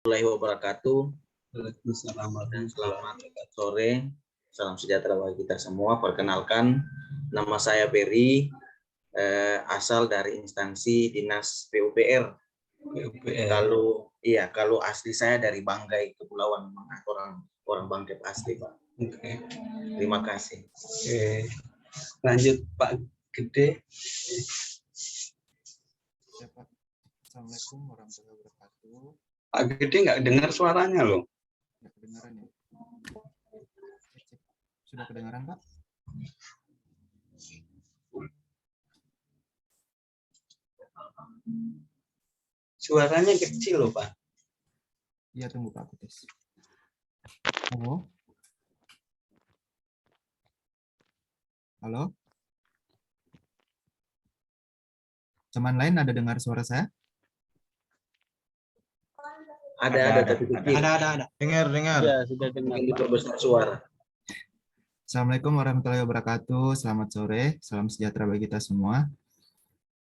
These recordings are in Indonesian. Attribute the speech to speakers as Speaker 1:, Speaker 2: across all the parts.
Speaker 1: Warahmatullahi wabarakatuh.
Speaker 2: Waalaikumsalam
Speaker 1: Dan
Speaker 2: warahmatullahi
Speaker 1: selamat sore. Salam sejahtera bagi kita semua. Perkenalkan, nama saya Peri, asal dari instansi Dinas PUPR. Kalau asli saya dari Banggai Kepulauan, orang Bangkai asli, Pak.
Speaker 2: Oke.
Speaker 1: Terima kasih.
Speaker 2: Oke. Lanjut Pak Gede.
Speaker 3: Ya, Pak. Assalamualaikum warahmatullahi wabarakatuh.
Speaker 2: Pak Gede nggak dengar suaranya loh.
Speaker 3: Nggak kedengaran ya? Sudah kedengaran, Pak?
Speaker 2: Suaranya kecil loh Pak.
Speaker 3: Iya, tunggu Pak, aku tes. Halo? Halo? Teman lain ada dengar suara saya?
Speaker 1: Ada tapi kecil.
Speaker 4: Ada. Dengar.
Speaker 2: Ya, sudah dengar
Speaker 1: Mungkin
Speaker 2: Pak.
Speaker 1: diperbesar suara.
Speaker 3: Assalamualaikum warahmatullahi wabarakatuh. Selamat sore, salam sejahtera bagi kita semua.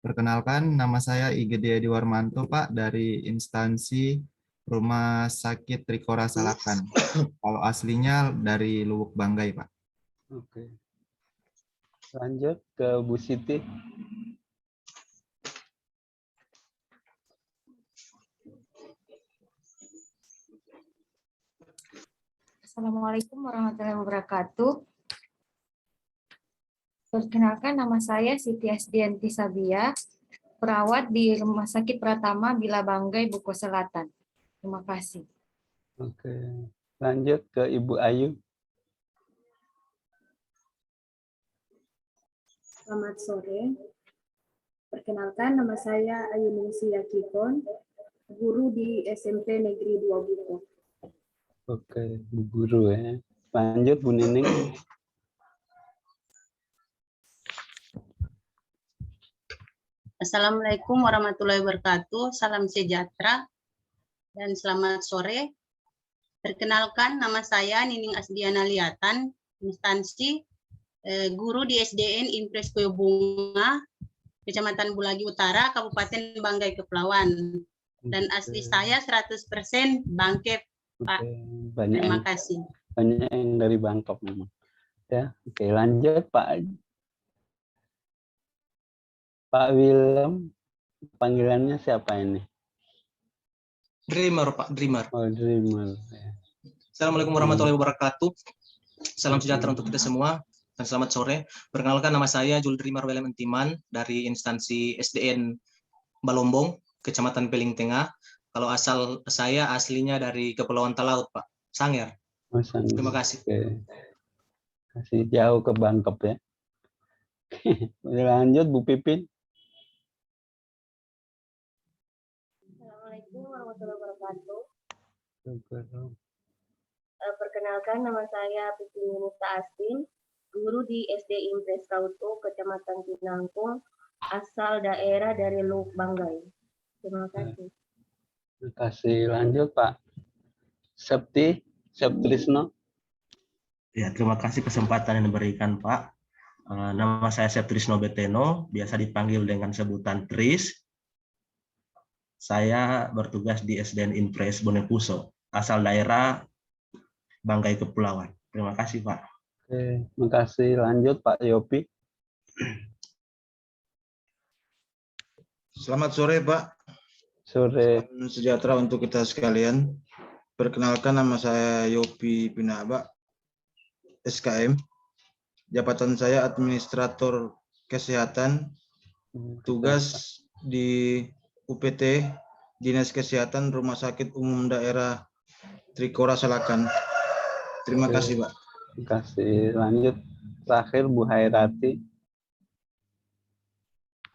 Speaker 3: Perkenalkan, nama saya IGD Edi Warmanto, Pak, dari instansi Rumah Sakit Trikora Salakan. Kalau aslinya dari Lubuk Banggai, Pak.
Speaker 2: Oke. Lanjut ke Bu Siti.
Speaker 5: Assalamualaikum warahmatullahi wabarakatuh. Perkenalkan, nama saya Siti Asdianti Sabia, perawat di Rumah Sakit Pratama Bila Banggai, Buko Selatan. Terima kasih.
Speaker 2: Oke. Lanjut ke Ibu Ayu.
Speaker 6: Selamat sore. Perkenalkan, nama saya Ayu Ningsi Yakipon, guru di SMP Negeri 2 Buko.
Speaker 2: Oke, Bu Guru ya. Lanjut Bu Nining.
Speaker 7: Assalamualaikum warahmatullahi wabarakatuh. Salam sejahtera dan selamat sore. Perkenalkan, nama saya Nining Asdiana Liatan, instansi guru di SDN Impres Koyobunga, Kecamatan Bulagi Utara, Kabupaten Banggai Kepulauan. Dan asli saya 100% Bangkep, Pak.
Speaker 2: Banyak
Speaker 7: Terima
Speaker 2: yang,
Speaker 7: kasih.
Speaker 2: banyak yang dari Bangkok memang. Ya, oke, lanjut Pak Willem. Panggilannya siapa ini?
Speaker 4: Dreamer, Pak. Dreamer.
Speaker 2: Oh, Dreamer. Ya.
Speaker 4: Assalamualaikum warahmatullahi wabarakatuh. Salam sejahtera untuk kita semua dan selamat sore. Perkenalkan, nama saya Jul Dreamer Willem Entiman dari instansi SDN Balombong, Kecamatan Peling Tengah. Kalau asal saya aslinya dari Kepulauan Talaut, Pak. Sangir.
Speaker 2: Oh,
Speaker 4: Terima kasih.
Speaker 2: Oke. Kasih jauh ke Bangkok ya. Lanjut Bu Pipin.
Speaker 6: Assalamualaikum warahmatullahi wabarakatuh. Perkenalkan, nama saya Pipin Yunita Astin, guru di SD Impres Kauto, Kecamatan Pinangkung, asal daerah dari Lubuk Banggai. Terima kasih.
Speaker 2: Terima kasih. Lanjut Pak Septrisno.
Speaker 8: Ya, terima kasih kesempatan yang diberikan Pak. Nama saya Septrisno Beteno, biasa dipanggil dengan sebutan Tris. Saya bertugas di SDN Impres Bonekuso, asal daerah Banggai Kepulauan. Terima kasih Pak.
Speaker 2: Oke, terima kasih. Lanjut Pak Yopi.
Speaker 9: Selamat sore Pak.
Speaker 2: Sore.
Speaker 9: Salam sejahtera untuk kita sekalian. Perkenalkan, nama saya Yopi Pinaba, SKM. Jabatan saya Administrator Kesehatan. Tugas di UPT, Dinas Kesehatan Rumah Sakit Umum Daerah Trikora Salakan. Terima kasih Pak.
Speaker 2: Terima kasih. Lanjut terakhir Bu Hairati.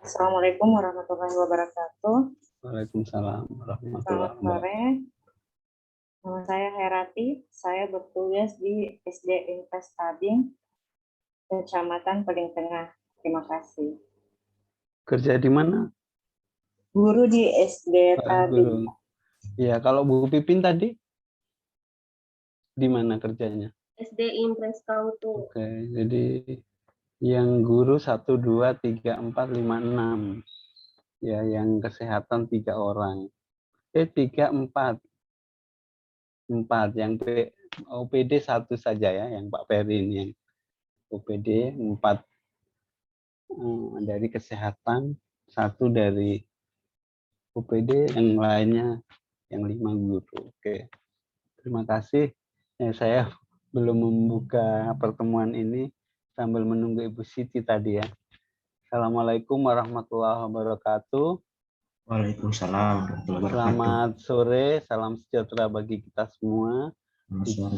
Speaker 10: Assalamualaikum warahmatullahi wabarakatuh.
Speaker 2: Waalaikumsalam warahmatullahi
Speaker 10: Selamat sore. Nama saya Herati. Saya bertugas di SD Impres Tabing, Kecamatan Peling Tengah. Terima kasih.
Speaker 2: Kerja di mana?
Speaker 10: Guru di SD Tabing.
Speaker 2: Iya, kalau Bu Pipin tadi di mana kerjanya?
Speaker 6: SD Impres Kauto.
Speaker 2: Oke, jadi yang guru 1, 2, 3, 4, 5, 6. Ya, yang kesehatan 3 orang. 3, 4. 4. Yang OPD 1 saja ya, yang Pak Ferry ini yang OPD 4 dari kesehatan, 1 dari OPD, yang lainnya yang 5 guru. Oke. Terima kasih. Saya belum membuka pertemuan ini sambil menunggu Ibu Siti tadi ya. Assalamualaikum warahmatullahi wabarakatuh.
Speaker 8: Waalaikumsalam warahmatullahi wabarakatuh.
Speaker 2: Selamat sore, salam sejahtera bagi kita semua.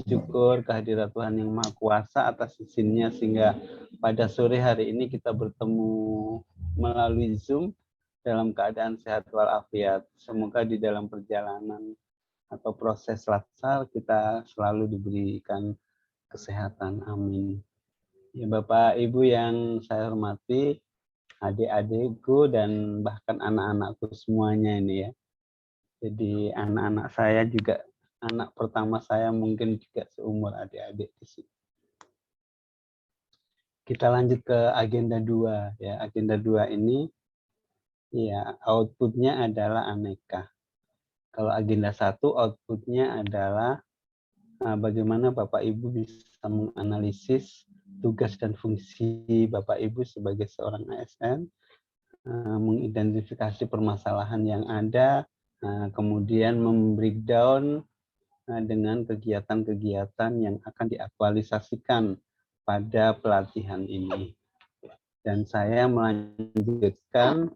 Speaker 2: Syukur kehadirat Tuhan Yang Maha Kuasa atas izinnya sehingga pada sore hari ini kita bertemu melalui Zoom dalam keadaan sehat walafiat. Semoga di dalam perjalanan atau proses latsar kita selalu diberikan kesehatan. Amin. Ya, Bapak Ibu yang saya hormati, adik-adikku dan bahkan anak-anakku semuanya ini ya. Jadi anak-anak saya juga, anak pertama saya mungkin juga seumur adik-adik di sini. Kita lanjut ke agenda 2 ya. Agenda 2 ini ya outputnya adalah aneka. Kalau agenda 1 outputnya adalah bagaimana Bapak Ibu bisa menganalisis tugas dan fungsi Bapak Ibu sebagai seorang ASN, mengidentifikasi permasalahan yang ada, kemudian membreakdown dengan kegiatan-kegiatan yang akan diaktualisasikan pada pelatihan ini. Dan saya melanjutkan,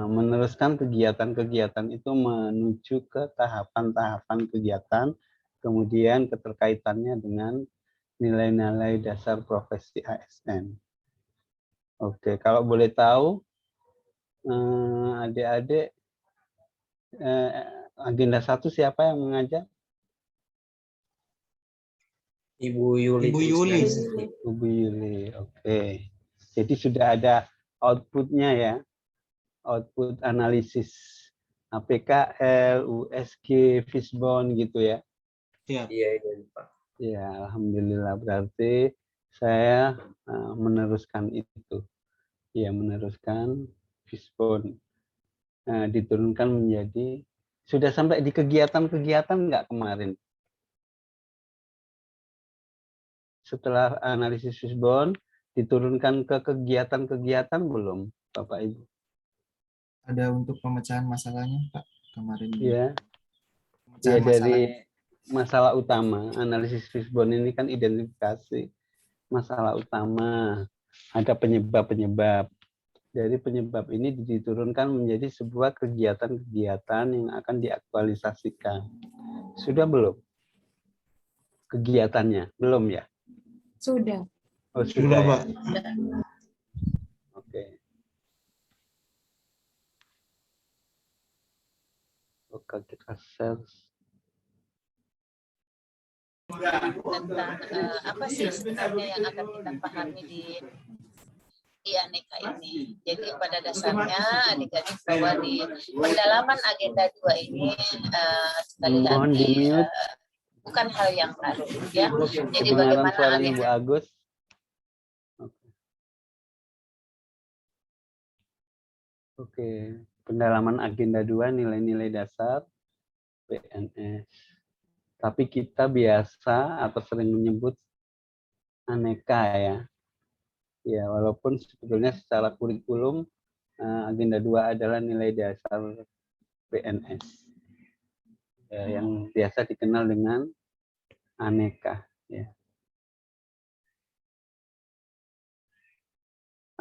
Speaker 2: meneruskan kegiatan-kegiatan itu menuju ke tahapan-tahapan kegiatan, kemudian keterkaitannya dengan nilai-nilai dasar profesi ASN. Oke, kalau boleh tahu, adik-adik, agenda 1 siapa yang mengajar?
Speaker 1: Ibu Yuli.
Speaker 2: Ibu Yuli, oke. Jadi sudah ada outputnya ya, output analisis APKL, USG, Fishbone gitu ya.
Speaker 1: Iya, Pak.
Speaker 2: Ya, alhamdulillah, berarti saya meneruskan itu. Ya, meneruskan Fishbone. Diturunkan menjadi, sudah sampai di kegiatan-kegiatan nggak kemarin? Setelah analisis Fishbone, diturunkan ke kegiatan-kegiatan belum, Bapak Ibu?
Speaker 3: Ada untuk pemecahan masalahnya, Pak, kemarin.
Speaker 2: Ya, ya dari masalah utama. Analisis Fishbone ini kan identifikasi masalah utama. Ada penyebab-penyebab. Dari penyebab ini diturunkan menjadi sebuah kegiatan-kegiatan yang akan diaktualisasikan. Sudah belum? Kegiatannya? Belum ya?
Speaker 5: Sudah.
Speaker 2: Oh, sudah ya?
Speaker 9: Pak.
Speaker 2: Oke. Oke, kita share.
Speaker 11: Tentang apa sih sebenarnya yang akan kita pahami di aneka ini. Jadi pada dasarnya adik-adik bahwa di pendalaman agenda 2 ini sekali lagi bukan hal yang baru ya. Jadi bagaimana
Speaker 2: suaranya Bu Agus? Oke, pendalaman agenda 2 nilai-nilai dasar PNS. Tapi kita biasa atau sering menyebut aneka ya. Ya, walaupun sebetulnya secara kurikulum agenda 2 adalah nilai dasar PNS. Ya, yang biasa dikenal dengan aneka ya.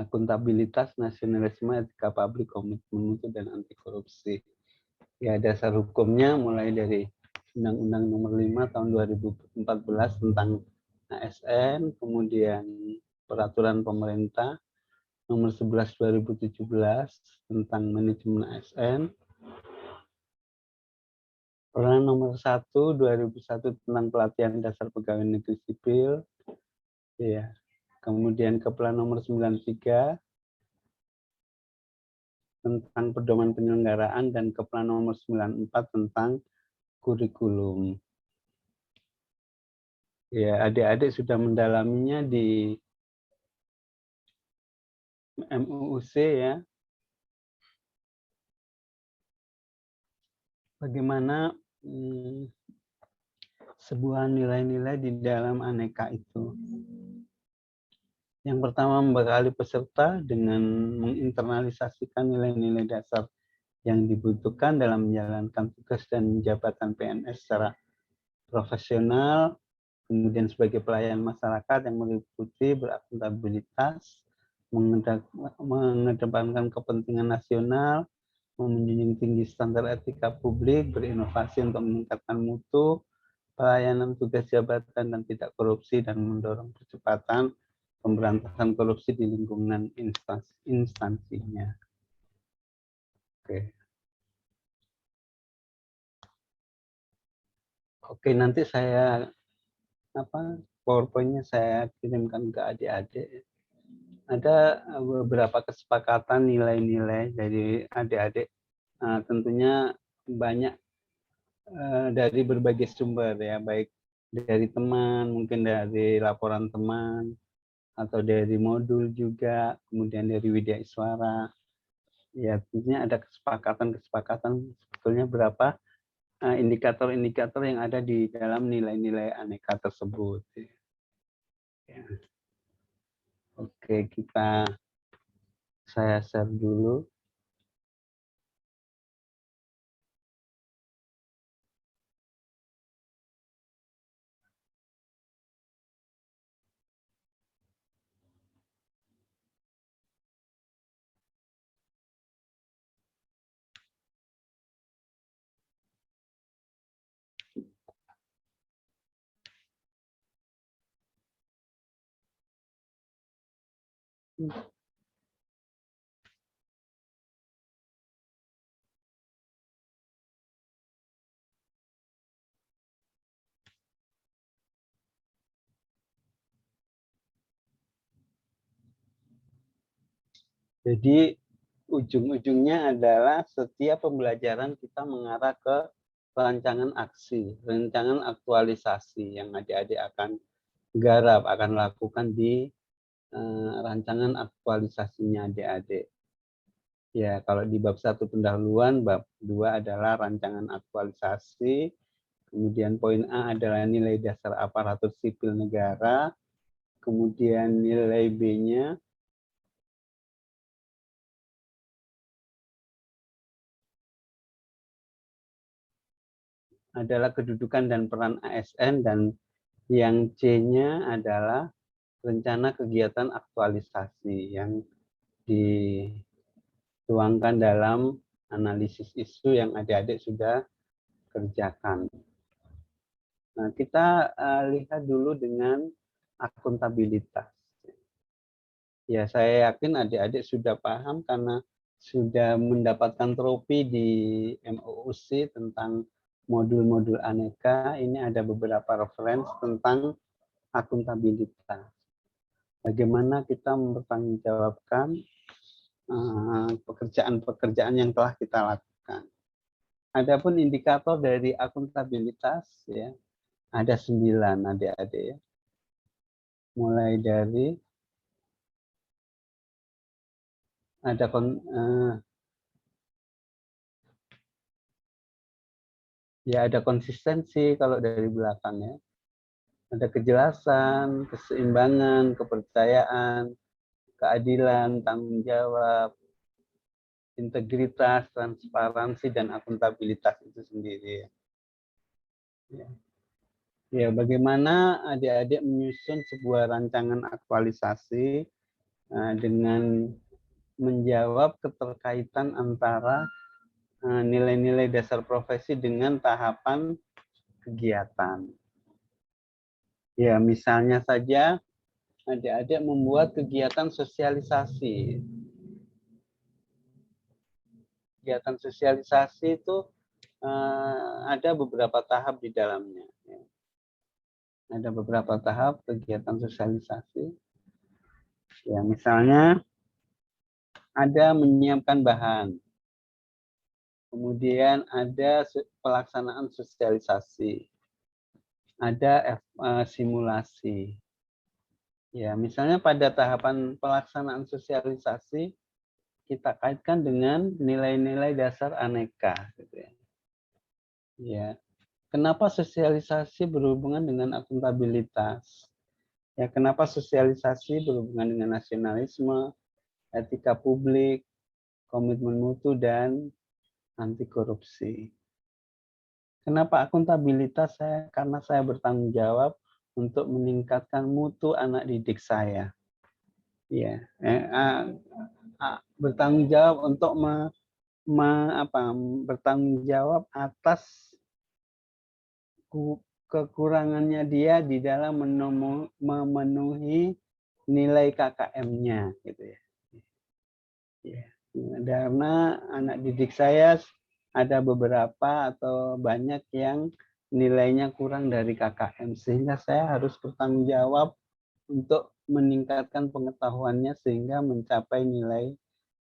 Speaker 2: Akuntabilitas, nasionalisme, etika publik, komitmen mutu dan anti korupsi. Ya, dasar hukumnya mulai dari Undang-Undang Nomor 5 Tahun 2014 tentang ASN, kemudian Peraturan Pemerintah Nomor 11 2017 tentang manajemen ASN, Peraturan Nomor 1 2001 tentang pelatihan dasar pegawai negeri sipil, ya. Kemudian Kepala Nomor 93 tentang pedoman penyelenggaraan dan Kepala Nomor 94 tentang kurikulum. Ya, adik-adik sudah mendalaminya di MUUC ya. Bagaimana sebuah nilai-nilai di dalam aneka itu. Yang pertama, membekali peserta dengan menginternalisasikan nilai-nilai dasar yang dibutuhkan dalam menjalankan tugas dan jabatan PNS secara profesional, kemudian sebagai pelayan masyarakat yang meliputi berakuntabilitas, mengedepankan kepentingan nasional, menjunjung tinggi standar etika publik, berinovasi untuk meningkatkan mutu, pelayanan tugas jabatan dan tidak korupsi, dan mendorong percepatan pemberantasan korupsi di lingkungan instansinya. Oke, nanti saya PowerPoint-nya saya kirimkan ke adik-adik. Ada beberapa kesepakatan nilai-nilai dari adik-adik. Tentunya banyak dari berbagai sumber ya, baik dari teman, mungkin dari laporan teman, atau dari modul juga, kemudian dari Widya Iswara. Ya, tentunya ada kesepakatan sebetulnya berapa indikator-indikator yang ada di dalam nilai-nilai aneka tersebut. Ya. Oke, saya share dulu. Jadi ujung-ujungnya adalah setiap pembelajaran kita mengarah ke rancangan aksi, rancangan aktualisasi yang adik-adik akan garap, akan lakukan di rancangan aktualisasinya adik-adik. Ya, kalau di bab 1 pendahuluan, bab 2 adalah rancangan aktualisasi, kemudian poin A adalah nilai dasar aparatur sipil negara, kemudian nilai B-nya adalah kedudukan dan peran ASN, dan yang C-nya adalah rencana kegiatan aktualisasi yang dituangkan dalam analisis isu yang adik-adik sudah kerjakan. Nah, kita lihat dulu dengan akuntabilitas. Ya, saya yakin adik-adik sudah paham karena sudah mendapatkan trofi di MOOC tentang modul-modul aneka. Ini ada beberapa referensi tentang akuntabilitas. Bagaimana kita mempertanggungjawabkan pekerjaan-pekerjaan yang telah kita lakukan. Adapun indikator dari akuntabilitas, ya, ada 9 adik-adik ya. Mulai dari ada konsistensi kalau dari belakang ya. Ada kejelasan, keseimbangan, kepercayaan, keadilan, tanggung jawab, integritas, transparansi, dan akuntabilitas itu sendiri. Ya, bagaimana adik-adik menyusun sebuah rancangan aktualisasi dengan menjawab keterkaitan antara nilai-nilai dasar profesi dengan tahapan kegiatan. Ya, misalnya saja adik-adik membuat kegiatan sosialisasi. Kegiatan sosialisasi itu ada beberapa tahap di dalamnya. Ada beberapa tahap kegiatan sosialisasi. Ya, misalnya ada menyiapkan bahan. Kemudian ada pelaksanaan sosialisasi. Ada simulasi. Ya, misalnya pada tahapan pelaksanaan sosialisasi kita kaitkan dengan nilai-nilai dasar aneka, gitu ya. Ya, kenapa sosialisasi berhubungan dengan akuntabilitas? Ya, kenapa sosialisasi berhubungan dengan nasionalisme, etika publik, komitmen mutu, dan anti korupsi? Kenapa akuntabilitas? Karena saya bertanggung jawab untuk meningkatkan mutu anak didik saya. Ya, bertanggung jawab untuk bertanggung jawab atas kekurangannya dia di dalam memenuhi nilai KKM-nya, gitu ya. Ya, karena anak didik saya ada beberapa atau banyak yang nilainya kurang dari KKM, sehingga saya harus bertanggung jawab untuk meningkatkan pengetahuannya sehingga mencapai nilai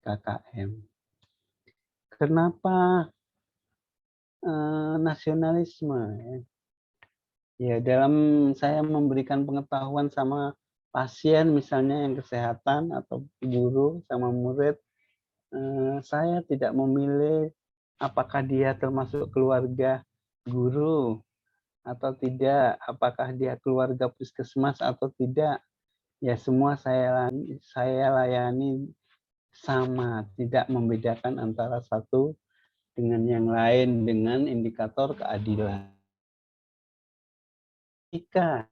Speaker 2: KKM. Kenapa nasionalisme? Ya, dalam saya memberikan pengetahuan sama pasien, misalnya yang kesehatan atau guru sama murid, saya tidak memilih apakah dia termasuk keluarga guru atau tidak, apakah dia keluarga puskesmas atau tidak. Ya, semua saya layani sama, tidak membedakan antara satu dengan yang lain dengan indikator keadilan. Jika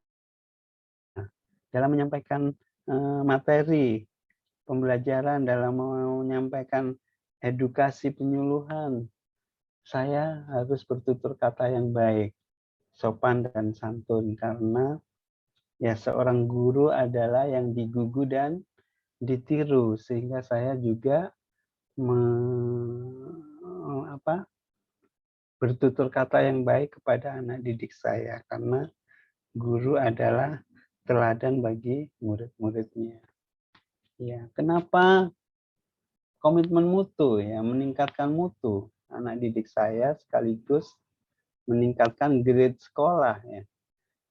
Speaker 2: dalam menyampaikan materi pembelajaran, dalam menyampaikan edukasi penyuluhan, saya harus bertutur kata yang baik, sopan dan santun, karena ya seorang guru adalah yang digugu dan ditiru, sehingga saya juga bertutur kata yang baik kepada anak didik saya, karena guru adalah teladan bagi murid-muridnya. Ya, kenapa komitmen mutu? Ya, meningkatkan mutu anak didik saya sekaligus meningkatkan grade sekolah. Ya.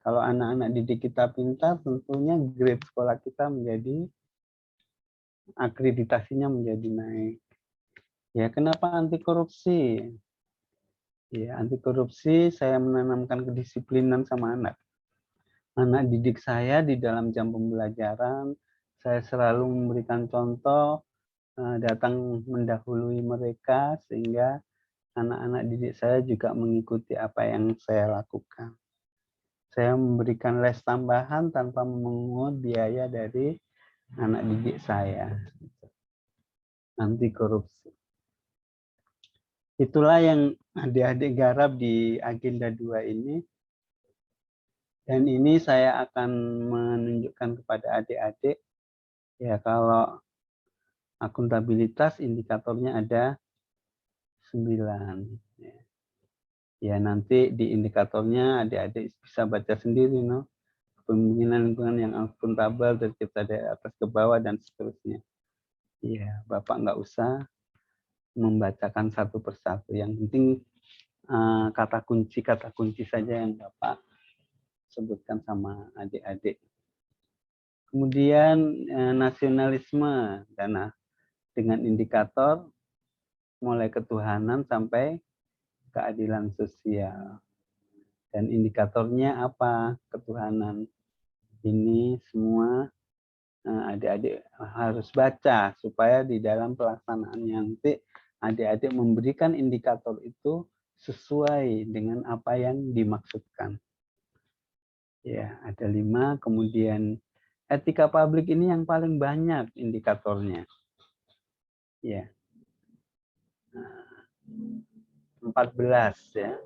Speaker 2: Kalau anak-anak didik kita pintar, tentunya grade sekolah kita menjadi akreditasinya menjadi naik. Ya, kenapa anti korupsi? Ya, anti korupsi saya menanamkan kedisiplinan sama anak didik saya di dalam jam pembelajaran. Saya selalu memberikan contoh, datang mendahului mereka sehingga anak-anak didik saya juga mengikuti apa yang saya lakukan. Saya memberikan les tambahan tanpa memungut biaya dari anak didik saya. Anti korupsi. Itulah yang adik-adik garap di agenda 2 ini. Dan ini saya akan menunjukkan kepada adik-adik, ya kalau akuntabilitas indikatornya ada 9. Ya nanti di indikatornya adik-adik bisa baca sendiri, no? Kepemimpinan lingkungan yang akuntabel, tercipta dari atas ke bawah, dan seterusnya. Ya, Bapak nggak usah membacakan satu persatu. Yang penting kata kunci saja yang Bapak sebutkan sama adik-adik. Kemudian nasionalisme, dengan indikator mulai ketuhanan sampai keadilan sosial. Dan indikatornya apa? Ketuhanan. Ini semua adik-adik harus baca supaya di dalam pelaksanaannya nanti adik-adik memberikan indikator itu sesuai dengan apa yang dimaksudkan. Ya, ada 5. Kemudian etika publik ini yang paling banyak indikatornya. Ya. 14 ya.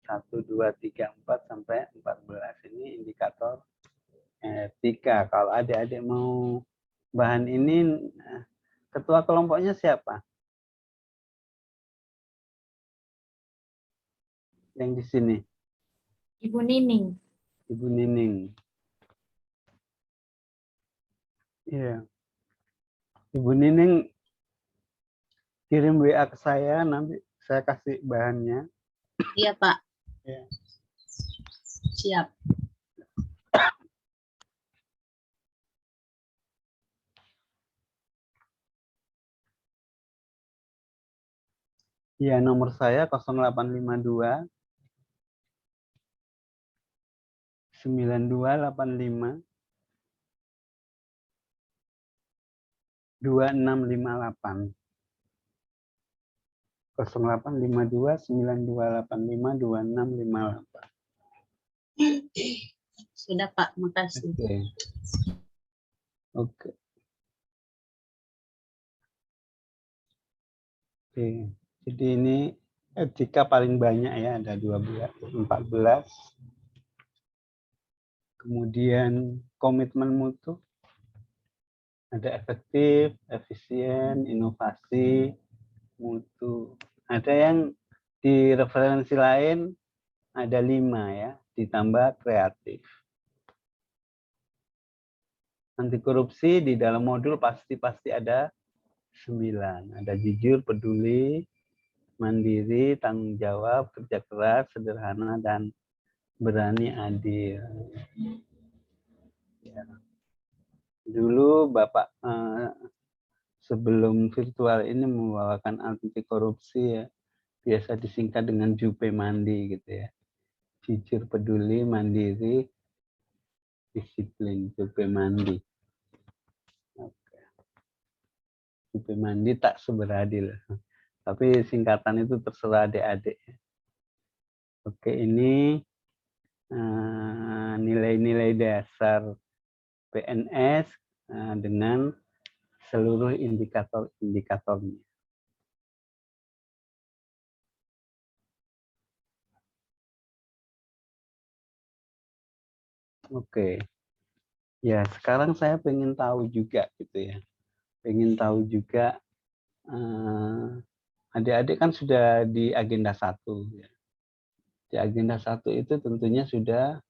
Speaker 2: 1, 2, 3, 4 sampai 14 ini indikator etika. Kalau adik-adik mau bahan ini, ketua kelompoknya siapa? Yang di sini.
Speaker 5: Ibu Nining.
Speaker 2: Ibu Nining. Iya. Ibu Nining kirim WA ke saya, nanti saya kasih bahannya.
Speaker 7: Iya, Pak.
Speaker 2: Ya.
Speaker 7: Siap.
Speaker 2: Ya, nomor saya 0852 9285 2658. 0852 9285 2658.
Speaker 7: Sudah Pak, makasih.
Speaker 2: Oke. Oke. Oke. Jadi ini etika paling banyak ya, ada 14. Kemudian komitmen mutu, ada efektif, efisien, inovasi, mutu. Ada yang di referensi lain ada 5 ya, ditambah kreatif. Anti korupsi di dalam modul pasti ada 9. Ada jujur, peduli, mandiri, tanggung jawab, kerja keras, sederhana, dan berani adil. Ya. Dulu Bapak sebelum virtual ini membawakan anti korupsi ya, biasa disingkat dengan JUPE Mandi gitu ya. Jujur, peduli, mandiri, disiplin, JUPE Mandi. Oke. JUPE Mandi tak seberadil. Tapi singkatan itu terserah adik-adik. Oke, ini nilai-nilai dasar PNS dengan seluruh indikator-indikatornya. Oke. Ya, sekarang saya pengen tahu juga gitu ya. Pengen tahu juga adik-adik kan sudah di agenda 1 ya. Di agenda 1 itu tentunya sudah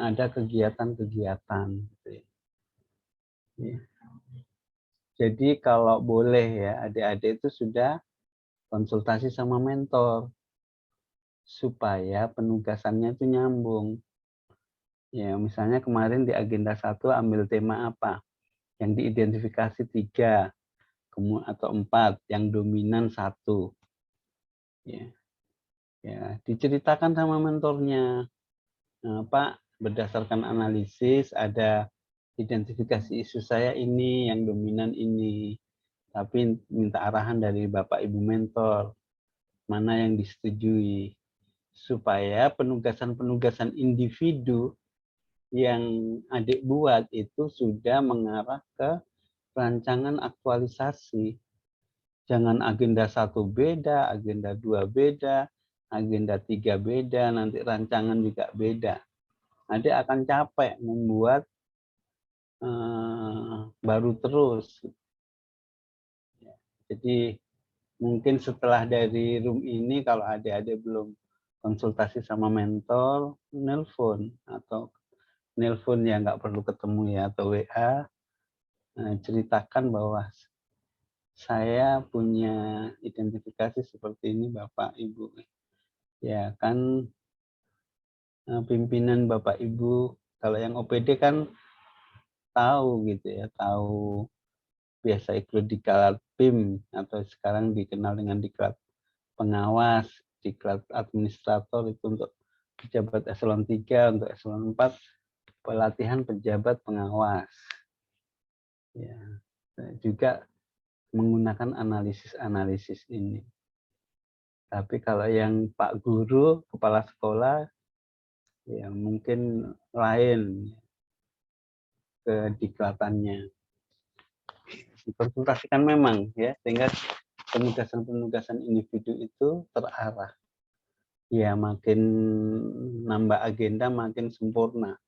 Speaker 2: ada kegiatan-kegiatan gitu ya. Ya. Jadi kalau boleh ya, adik-adik itu sudah konsultasi sama mentor supaya penugasannya itu nyambung. Ya, misalnya kemarin di agenda 1 ambil tema apa? Yang diidentifikasi 3 atau 4, yang dominan 1. Ya. Ya, diceritakan sama mentornya. Nah, Pak, berdasarkan analisis ada identifikasi isu saya ini, yang dominan ini. Tapi minta arahan dari Bapak Ibu mentor, mana yang disetujui. Supaya penugasan-penugasan individu yang adik buat itu sudah mengarah ke rancangan aktualisasi. Jangan agenda 1 beda, agenda 2 beda, agenda 3 beda, nanti rancangan juga beda. Adik akan capek membuat baru terus. Jadi mungkin setelah dari room ini kalau adik-adik belum konsultasi sama mentor, nelpon ya, nggak perlu ketemu ya, atau WA, ceritakan bahwa saya punya identifikasi seperti ini Bapak Ibu. Ya kan pimpinan Bapak Ibu, kalau yang OPD kan tahu gitu ya, tahu biasa ikut diklat PIM atau sekarang dikenal dengan diklat pengawas, diklat administrator itu untuk pejabat eselon 3, untuk eselon 4 pelatihan pejabat pengawas. Ya, juga menggunakan analisis ini. Tapi kalau yang Pak Guru, kepala sekolah, ya mungkin lain kediklatannya. Dikonsultasikan memang ya, sehingga penugasan-penugasan individu itu terarah. Ya makin nambah agenda makin sempurna.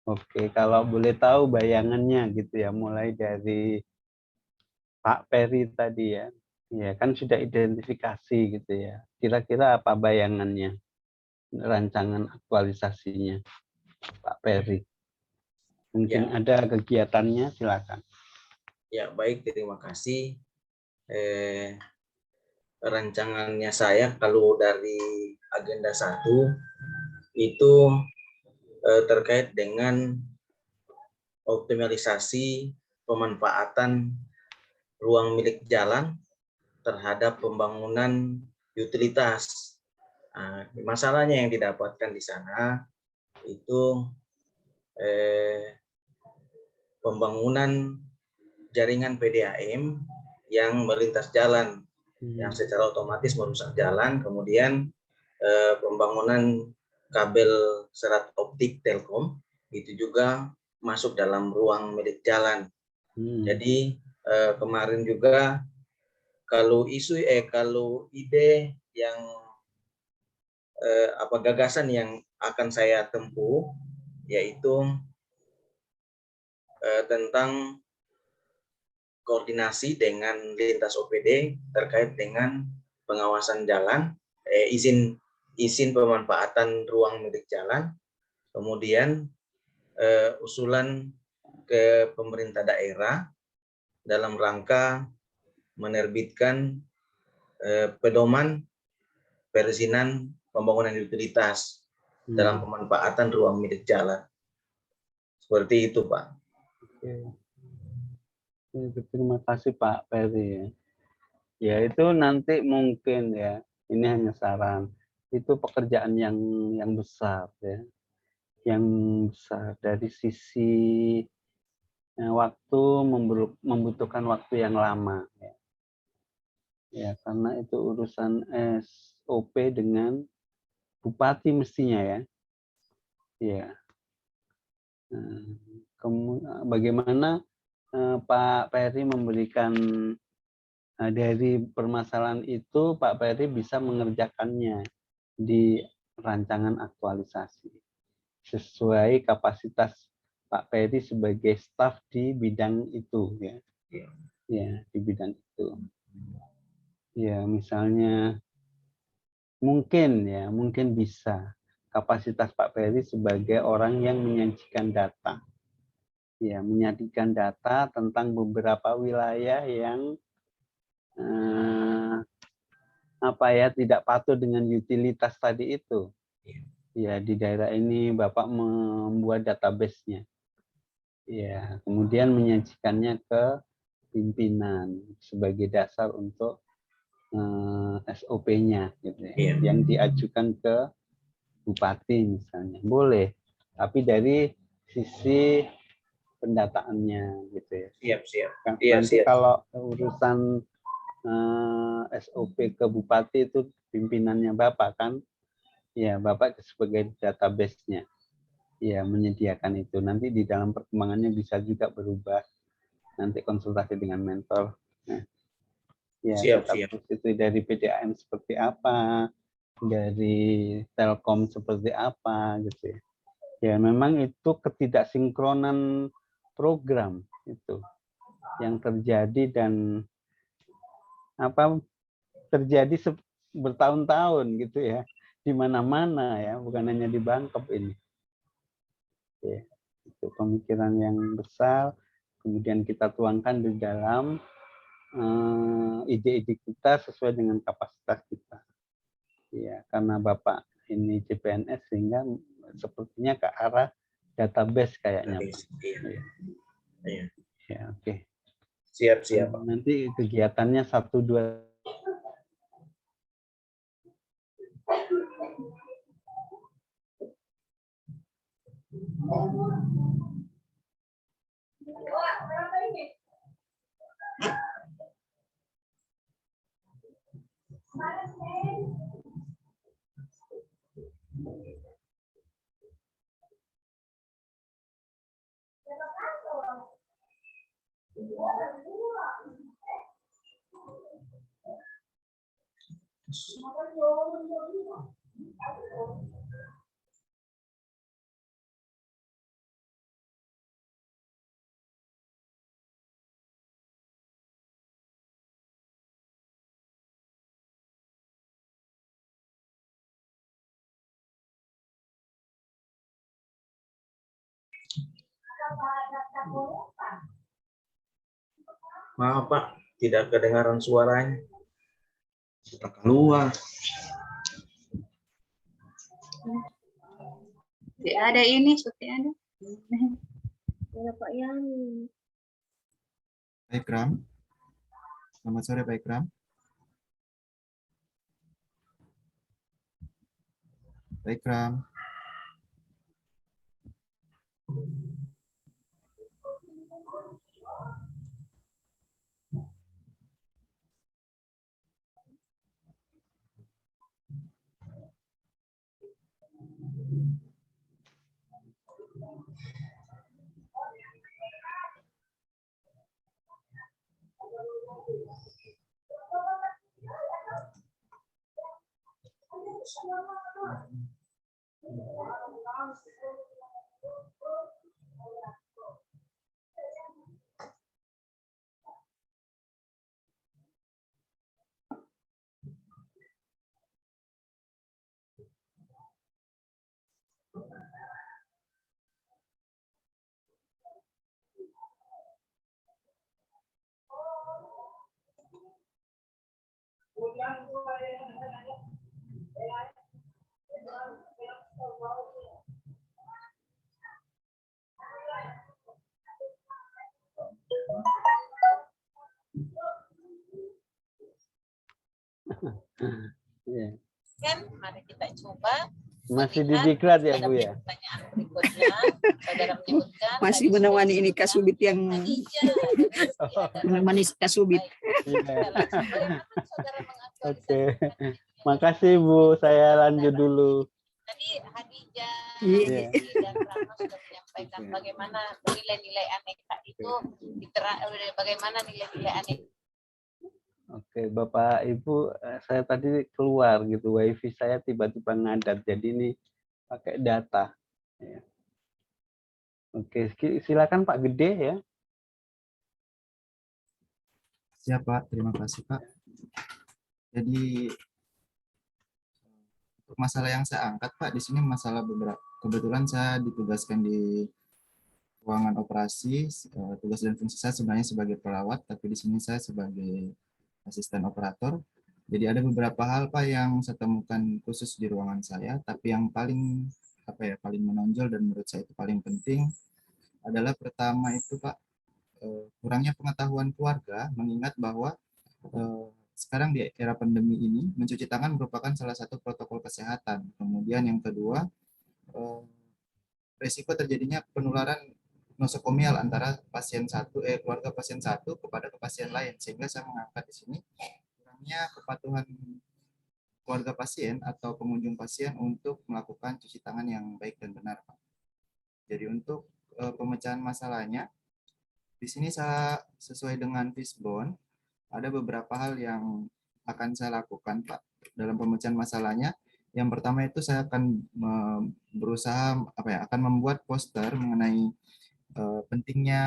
Speaker 2: Oke, kalau boleh tahu bayangannya gitu ya, mulai dari Pak Peri tadi ya. Ya kan sudah identifikasi gitu ya. Kira-kira apa bayangannya? Rancangan aktualisasinya Pak Peri. Mungkin
Speaker 1: Ya.
Speaker 2: ada kegiatannya, silakan.
Speaker 1: Ya, baik, terima kasih. Rancangannya saya kalau dari agenda 1 itu terkait dengan optimalisasi pemanfaatan ruang milik jalan terhadap pembangunan utilitas Nah, masalahnya yang didapatkan di sana itu pembangunan jaringan PDAM yang melintas jalan, yang secara otomatis merusak jalan, kemudian pembangunan kabel serat optik Telkom itu juga masuk dalam ruang milik jalan. Jadi kemarin juga kalau ide yang gagasan yang akan saya tempuh yaitu tentang koordinasi dengan lintas OPD terkait dengan pengawasan jalan, izin pemanfaatan ruang milik jalan, kemudian usulan ke pemerintah daerah dalam rangka menerbitkan pedoman perizinan pembangunan utilitas dalam pemanfaatan ruang milik jalan. Seperti itu, Pak.
Speaker 2: Terima kasih Pak Peri. Ya itu nanti mungkin ya, ini hanya saran. Itu pekerjaan yang besar ya, yang besar dari sisi waktu, membutuhkan waktu yang lama ya. Ya karena itu urusan SOP dengan bupati mestinya ya. Ya. Bagaimana Pak Peri memberikan dari permasalahan itu Pak Peri bisa mengerjakannya di rancangan aktualisasi sesuai kapasitas Pak Peri sebagai staf di bidang itu ya. Ya, di bidang itu. Ya, misalnya mungkin bisa kapasitas Pak Peri sebagai orang yang menyajikan data. Ya, menyajikan data tentang beberapa wilayah yang tidak patuh dengan utilitas tadi itu. Ya, di daerah ini Bapak membuat database-nya. Ya, kemudian menyajikannya ke pimpinan sebagai dasar untuk SOP-nya gitu ya. Yang diajukan ke bupati misalnya. Boleh, tapi dari sisi pendataannya gitu ya.
Speaker 1: Siap.
Speaker 2: Nanti kalau urusan SOP ke bupati itu pimpinannya Bapak kan, ya Bapak sebagai database-nya, ya menyediakan itu. Nanti di dalam perkembangannya bisa juga berubah. Nanti konsultasi dengan mentor. Nah, ya database itu dari PDAM seperti apa, dari Telkom seperti apa gitu ya. Ya memang itu ketidaksinkronan program itu yang terjadi dan terjadi bertahun-tahun gitu ya, di mana-mana ya, bukan hanya di Bangkep ini. Ya, itu pemikiran yang besar, kemudian kita tuangkan di dalam ide-ide kita sesuai dengan kapasitas kita. Ya, karena Bapak ini CPNS sehingga sepertinya ke arah database kayaknya, Pak.
Speaker 1: Iya.
Speaker 2: Ya, oke.
Speaker 1: Siap.
Speaker 2: Nanti kegiatannya 1-2
Speaker 1: Maaf Pak, tidak kedengaran suaranya. Sudah keluar.
Speaker 7: Ada ini, seperti ada.
Speaker 6: Ya, Pak Yani.
Speaker 3: Pak Ikram. Selamat sore Pak Ikram. Pak Ikram.
Speaker 2: Ya.
Speaker 11: Kan, mari kita coba.
Speaker 2: Masih di diklat ya Bu ya?
Speaker 11: Pertanyaan berikutnya, saudara menyebutkan
Speaker 12: masih menemani ini Kasubit yang menemani Kasubit.
Speaker 2: Oke. Makasih Bu, saya lanjut dulu.
Speaker 11: Tadi Hadijah
Speaker 2: Iya.
Speaker 11: dan Rama sudah menyampaikan bagaimana nilai-nilai aneka itu bagaimana nilai-nilai aneka.
Speaker 2: Oke, Bapak Ibu, saya tadi keluar gitu, WiFi saya tiba-tiba ngadat, jadi ini pakai data. Ya. Oke, silakan Pak Gede ya.
Speaker 3: Siap Pak, terima kasih Pak. Jadi untuk masalah yang saya angkat Pak, di sini masalah beberapa. Kebetulan saya ditugaskan di ruangan operasi. Tugas dan fungsi saya sebenarnya sebagai perawat, tapi di sini saya sebagai asisten operator. Jadi ada beberapa hal Pak yang saya temukan khusus di ruangan saya, tapi yang paling paling menonjol dan menurut saya itu paling penting adalah pertama itu Pak, kurangnya pengetahuan keluarga, mengingat bahwa sekarang di era pandemi ini mencuci tangan merupakan salah satu protokol kesehatan. Kemudian yang kedua, risiko terjadinya penularan nosokomial antara keluarga pasien satu kepada pasien lain, sehingga saya mengangkat di sini kurangnya kepatuhan keluarga pasien atau pengunjung pasien untuk melakukan cuci tangan yang baik dan benar, Pak. Jadi untuk pemecahan masalahnya, di sini saya sesuai dengan Fishbone, ada beberapa hal yang akan saya lakukan, Pak, dalam pemecahan masalahnya. Yang pertama itu saya akan berusaha akan membuat poster mengenai pentingnya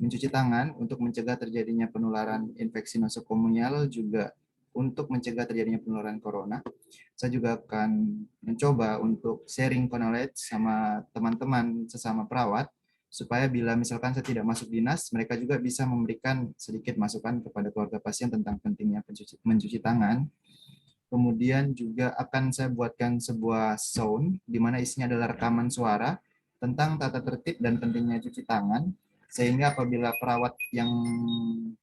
Speaker 3: mencuci tangan untuk mencegah terjadinya penularan infeksi nosokomial, juga untuk mencegah terjadinya penularan corona. Saya juga akan mencoba untuk sharing knowledge sama teman-teman sesama perawat, supaya bila misalkan saya tidak masuk dinas, mereka juga bisa memberikan sedikit masukan kepada keluarga pasien tentang pentingnya mencuci tangan. Kemudian juga akan saya buatkan sebuah sound, di mana isinya adalah rekaman suara tentang tata tertib dan pentingnya cuci tangan, sehingga apabila perawat yang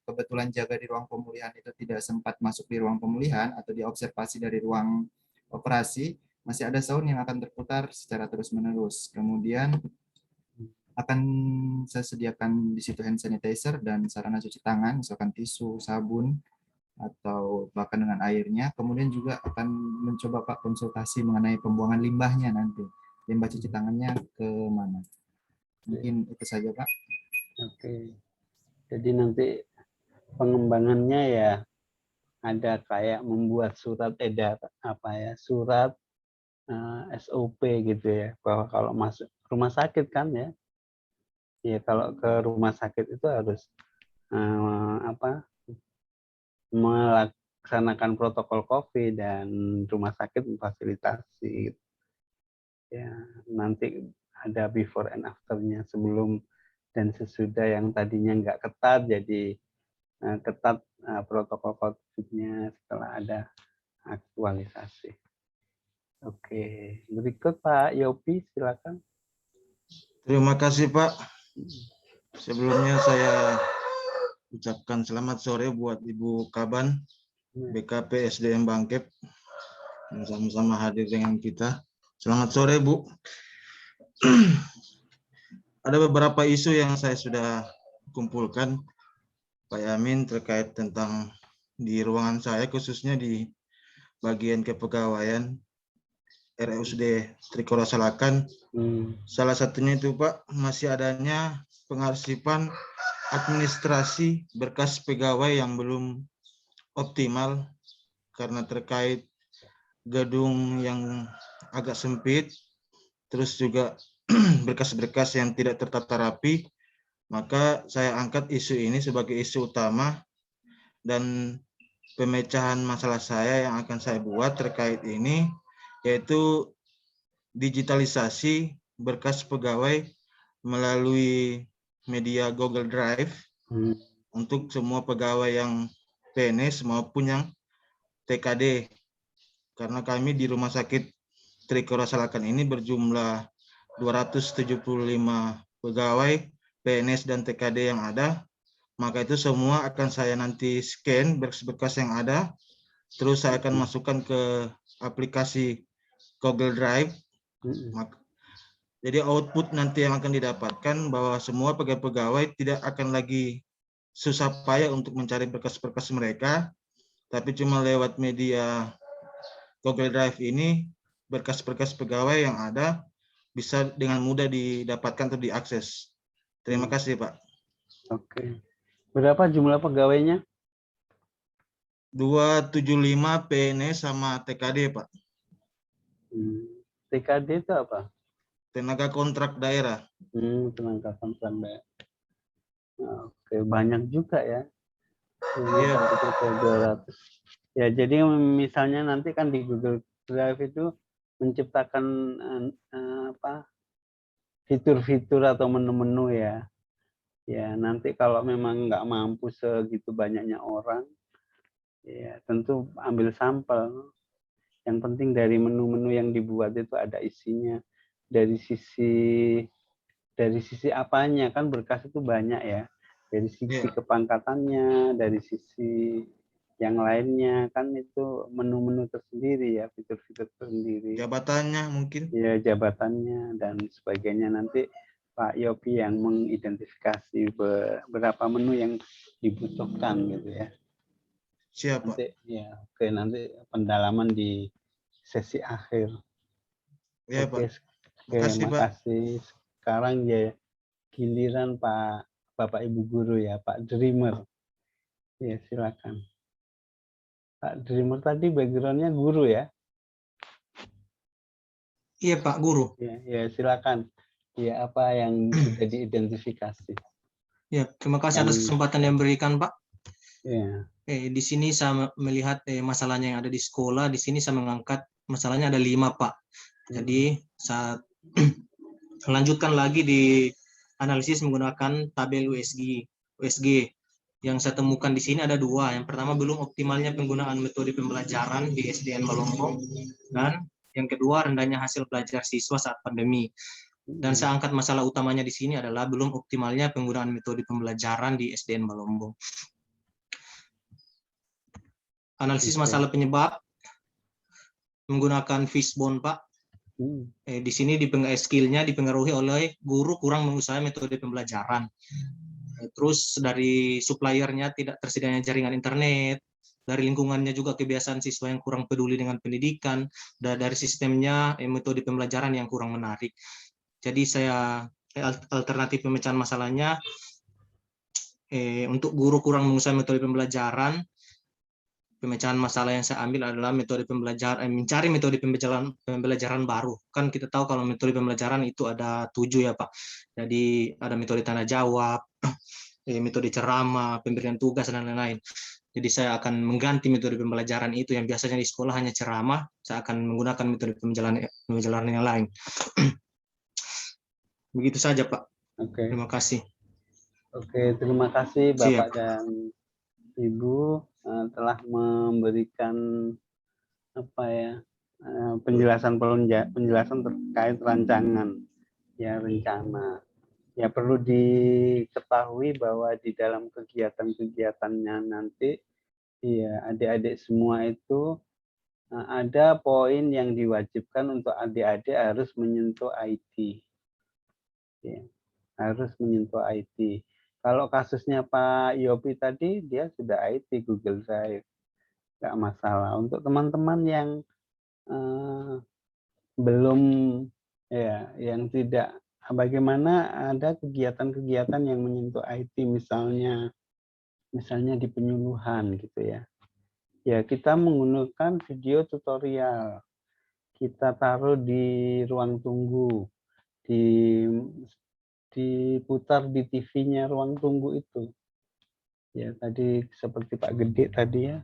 Speaker 3: kebetulan jaga di ruang pemulihan itu tidak sempat masuk di ruang pemulihan atau diobservasi dari ruang operasi, masih ada sound yang akan terputar secara terus-menerus. Kemudian akan saya sediakan di situ hand sanitizer dan sarana cuci tangan, misalkan tisu, sabun, atau bahkan dengan airnya. Kemudian juga akan mencoba Pak konsultasi mengenai pembuangan limbahnya nanti. Limbah cuci tangannya ke mana. Mungkin itu saja Pak.
Speaker 2: Oke. Jadi nanti pengembangannya ya ada kayak membuat surat surat SOP gitu ya, bahwa kalau masuk rumah sakit kan ya. Ya kalau ke rumah sakit itu harus melaksanakan protokol COVID dan rumah sakit memfasilitasi. Ya, nanti ada before and after-nya, sebelum dan sesudah yang tadinya nggak ketat jadi ketat protokol COVID-nya setelah ada aktualisasi. Oke, berikut Pak Yopi, silakan.
Speaker 9: Terima kasih Pak. Sebelumnya saya ucapkan selamat sore buat Ibu Kaban, BKP SDM Bangkep, yang sama-sama hadir dengan kita. Selamat sore, Bu. Ada beberapa isu yang saya sudah kumpulkan, Pak Yamin, terkait tentang di ruangan saya, khususnya di bagian kepegawaian RSUD Trikora Salakan. Salah satunya itu, Pak, masih adanya pengarsipan administrasi berkas pegawai yang belum optimal karena terkait gedung yang agak sempit, terus juga berkas-berkas yang tidak tertata rapi. Maka saya angkat isu ini sebagai isu utama, dan pemecahan masalah saya yang akan saya buat terkait ini yaitu digitalisasi berkas pegawai melalui media Google Drive untuk semua pegawai yang PNS maupun yang TKD. Karena kami di Rumah Sakit Trikora Salakan ini berjumlah 275 pegawai PNS dan TKD yang ada. Maka itu semua akan saya nanti scan berkas-berkas yang ada, terus saya akan masukkan ke aplikasi Google Drive. Jadi output nanti yang akan didapatkan bahwa semua pegawai tidak akan lagi susah payah untuk mencari berkas-berkas mereka, tapi cuma lewat media Google Drive ini berkas-berkas pegawai yang ada bisa dengan mudah didapatkan atau diakses. Terima kasih, Pak.
Speaker 2: Oke. Berapa jumlah pegawainya?
Speaker 9: 275 PNS sama TKD, Pak.
Speaker 2: TKD itu apa?
Speaker 9: Tenaga kontrak daerah.
Speaker 2: Tenaga kontrak daerah. Oke, banyak juga ya.
Speaker 9: Iya, Pak.
Speaker 2: 200. Ya, jadi misalnya nanti kan di Google Drive itu menciptakan fitur-fitur atau menu-menu ya. Ya, nanti kalau memang nggak mampu segitu banyaknya orang, ya tentu ambil sampel. Yang penting dari menu-menu yang dibuat itu ada isinya. Dari sisi apanya, kan berkas itu banyak ya. Dari sisi kepangkatannya, dari sisi yang lainnya, kan itu menu-menu tersendiri ya, fitur-fitur tersendiri.
Speaker 9: Jabatannya mungkin.
Speaker 2: Ya, jabatannya dan sebagainya. Nanti Pak Yopi yang mengidentifikasi berapa menu yang dibutuhkan gitu ya.
Speaker 9: Siap, Pak.
Speaker 2: Nanti, ya, oke, nanti pendalaman di sesi akhir.
Speaker 9: Ya,
Speaker 2: Oke,
Speaker 9: Pak. Makasih, Pak.
Speaker 2: makasih. Sekarang ya giliran Bapak Ibu guru ya, Pak Dreamer. Ya, silakan. Pak Dreamer tadi background-nya guru ya?
Speaker 4: Iya, Pak Guru.
Speaker 2: Ya, silakan. Ya, apa yang sudah diidentifikasi?
Speaker 4: Ya, terima kasih atas kesempatan yang diberikan, Pak.
Speaker 2: Ya.
Speaker 4: Di sini saya melihat masalahnya yang ada di sekolah. Di sini saya mengangkat masalahnya ada 5, Pak. Jadi saya lanjutkan lagi di analisis menggunakan tabel USG. Yang saya temukan di sini ada 2. Yang pertama, belum optimalnya penggunaan metode pembelajaran di SDN Balombong, dan yang kedua, rendahnya hasil belajar siswa saat pandemi. Dan saya angkat masalah utamanya di sini adalah belum optimalnya penggunaan metode pembelajaran di SDN Balombong. Analisis masalah penyebab menggunakan fishbone, Pak. Di sini skillnya dipengaruhi oleh guru kurang menguasai metode pembelajaran. Terus dari suppliernya tidak tersedianya jaringan internet, dari lingkungannya juga kebiasaan siswa yang kurang peduli dengan pendidikan, dan dari sistemnya metode pembelajaran yang kurang menarik. Jadi saya alternatif pemecahan masalahnya untuk guru kurang menguasai metode pembelajaran. Pemecahan masalah yang saya ambil adalah metode pembelajaran, mencari metode pembelajaran baru. Kan kita tahu kalau metode pembelajaran itu ada 7 ya, Pak. Jadi ada metode tanya jawab, metode ceramah, pemberian tugas, dan lain-lain. Jadi saya akan mengganti metode pembelajaran itu yang biasanya di sekolah hanya ceramah, saya akan menggunakan metode pembelajaran yang lain. Begitu saja, Pak.
Speaker 2: Oke.
Speaker 4: Terima kasih.
Speaker 2: Oke, terima kasih Bapak
Speaker 4: Siap.
Speaker 2: dan Ibu telah memberikan penjelasan terkait rancangan ya, rencana. Ya, perlu diketahui bahwa di dalam kegiatan-kegiatannya nanti ya adik-adik semua itu ada poin yang diwajibkan untuk adik-adik harus menyentuh IT. Ya, harus menyentuh IT. Kalau kasusnya Pak Yopi tadi, dia sudah IT Google Drive, nggak masalah. Untuk teman-teman yang belum, ya, yang tidak, bagaimana ada kegiatan-kegiatan yang menyentuh IT, misalnya di penyuluhan gitu ya. Ya, kita menggunakan video tutorial. Kita taruh di ruang tunggu, diputar di TV-nya ruang tunggu itu. Ya, tadi seperti Pak Gede tadi ya.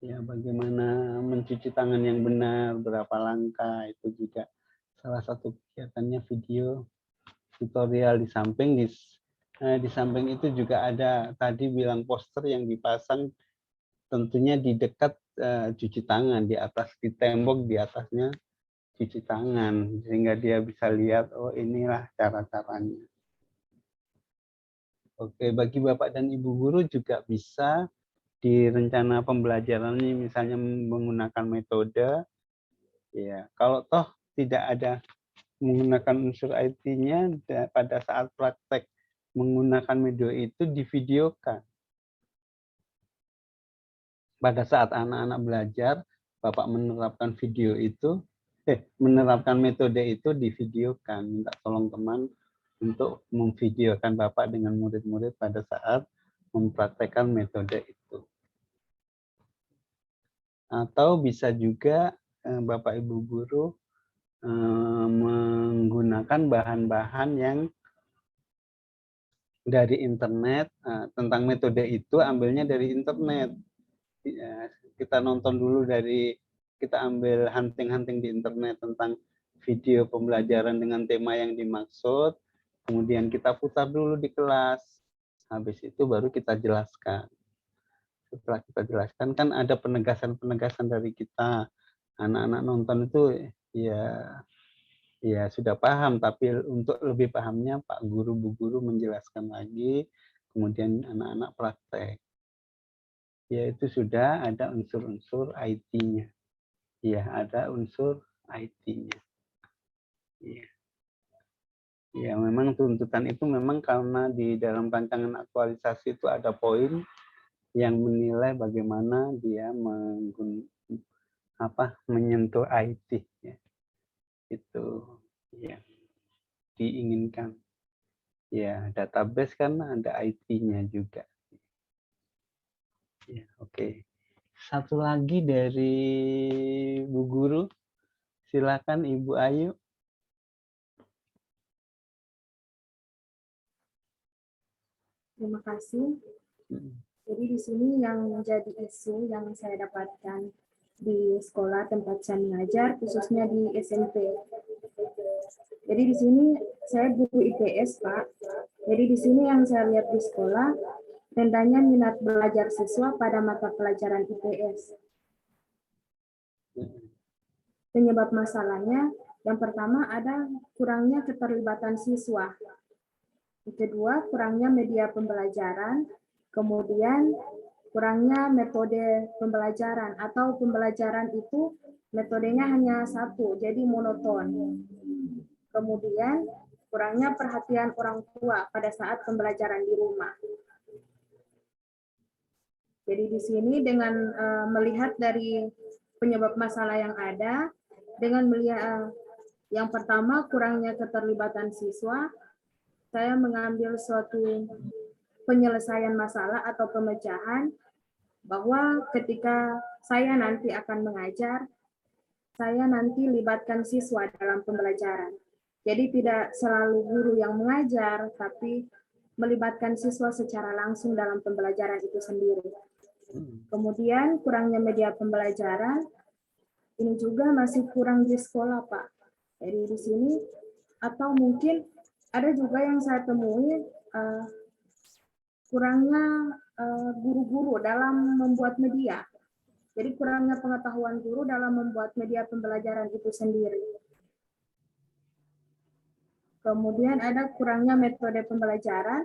Speaker 2: Ya, bagaimana mencuci tangan yang benar, berapa langkah, itu juga salah satu kegiatannya video tutorial. Di samping itu juga ada tadi bilang poster yang dipasang tentunya di dekat cuci tangan, di atas, di tembok di atasnya cuci tangan, sehingga dia bisa lihat, oh inilah cara-caranya. Oke, bagi Bapak dan Ibu guru juga bisa di rencana pembelajarannya misalnya menggunakan metode, ya kalau toh tidak ada menggunakan unsur IT-nya, pada saat praktek menggunakan media itu divideokan. Pada saat anak-anak belajar, Bapak menerapkan video itu, menerapkan metode itu divideokan. Minta tolong teman untuk memvideokan Bapak dengan murid-murid pada saat mempraktekkan metode itu. Atau bisa juga Bapak Ibu guru menggunakan bahan-bahan yang dari internet, tentang metode itu ambilnya dari internet. Kita nonton dulu kita ambil hunting-hunting di internet tentang video pembelajaran dengan tema yang dimaksud, kemudian kita putar dulu di kelas, habis itu baru kita jelaskan. Setelah kita jelaskan kan ada penegasan-penegasan dari kita, anak-anak nonton itu ya sudah paham, tapi untuk lebih pahamnya Pak Guru, Bu Guru menjelaskan lagi, kemudian anak-anak praktek. Yaitu sudah ada unsur-unsur IT-nya. Ya, ada unsur IT-nya. Ya. Ya, memang tuntutan itu memang karena di dalam rancangan aktualisasi itu ada poin yang menilai bagaimana dia menyentuh IT. Ya. Itu yang diinginkan. Ya, database kan ada IT-nya juga. Ya, oke. Satu lagi dari Bu Guru, silakan Ibu Ayu.
Speaker 5: Terima kasih. Jadi di sini yang menjadi isu yang saya dapatkan di sekolah tempat saya mengajar, khususnya di SMP. Jadi di sini saya guru IPS, Pak. Jadi di sini yang saya lihat di sekolah, rendahnya minat belajar siswa pada mata pelajaran IPS. Penyebab masalahnya, yang pertama ada kurangnya keterlibatan siswa. Yang kedua, kurangnya media pembelajaran. Kemudian, kurangnya metode pembelajaran atau pembelajaran itu metodenya hanya satu, jadi monoton. Kemudian, kurangnya perhatian orang tua pada saat pembelajaran di rumah. Jadi di sini dengan melihat dari penyebab masalah yang ada, dengan melihat yang pertama kurangnya keterlibatan siswa, saya mengambil suatu penyelesaian masalah atau pemecahan bahwa ketika saya nanti akan mengajar, saya nanti libatkan siswa dalam pembelajaran. Jadi tidak selalu guru yang mengajar, tapi melibatkan siswa secara langsung dalam pembelajaran itu sendiri. Kemudian kurangnya media pembelajaran, ini juga masih kurang di sekolah, Pak. Jadi di sini, atau mungkin ada juga yang saya temui, kurangnya guru-guru dalam membuat media. Jadi kurangnya pengetahuan guru dalam membuat media pembelajaran itu sendiri. Kemudian ada kurangnya metode pembelajaran.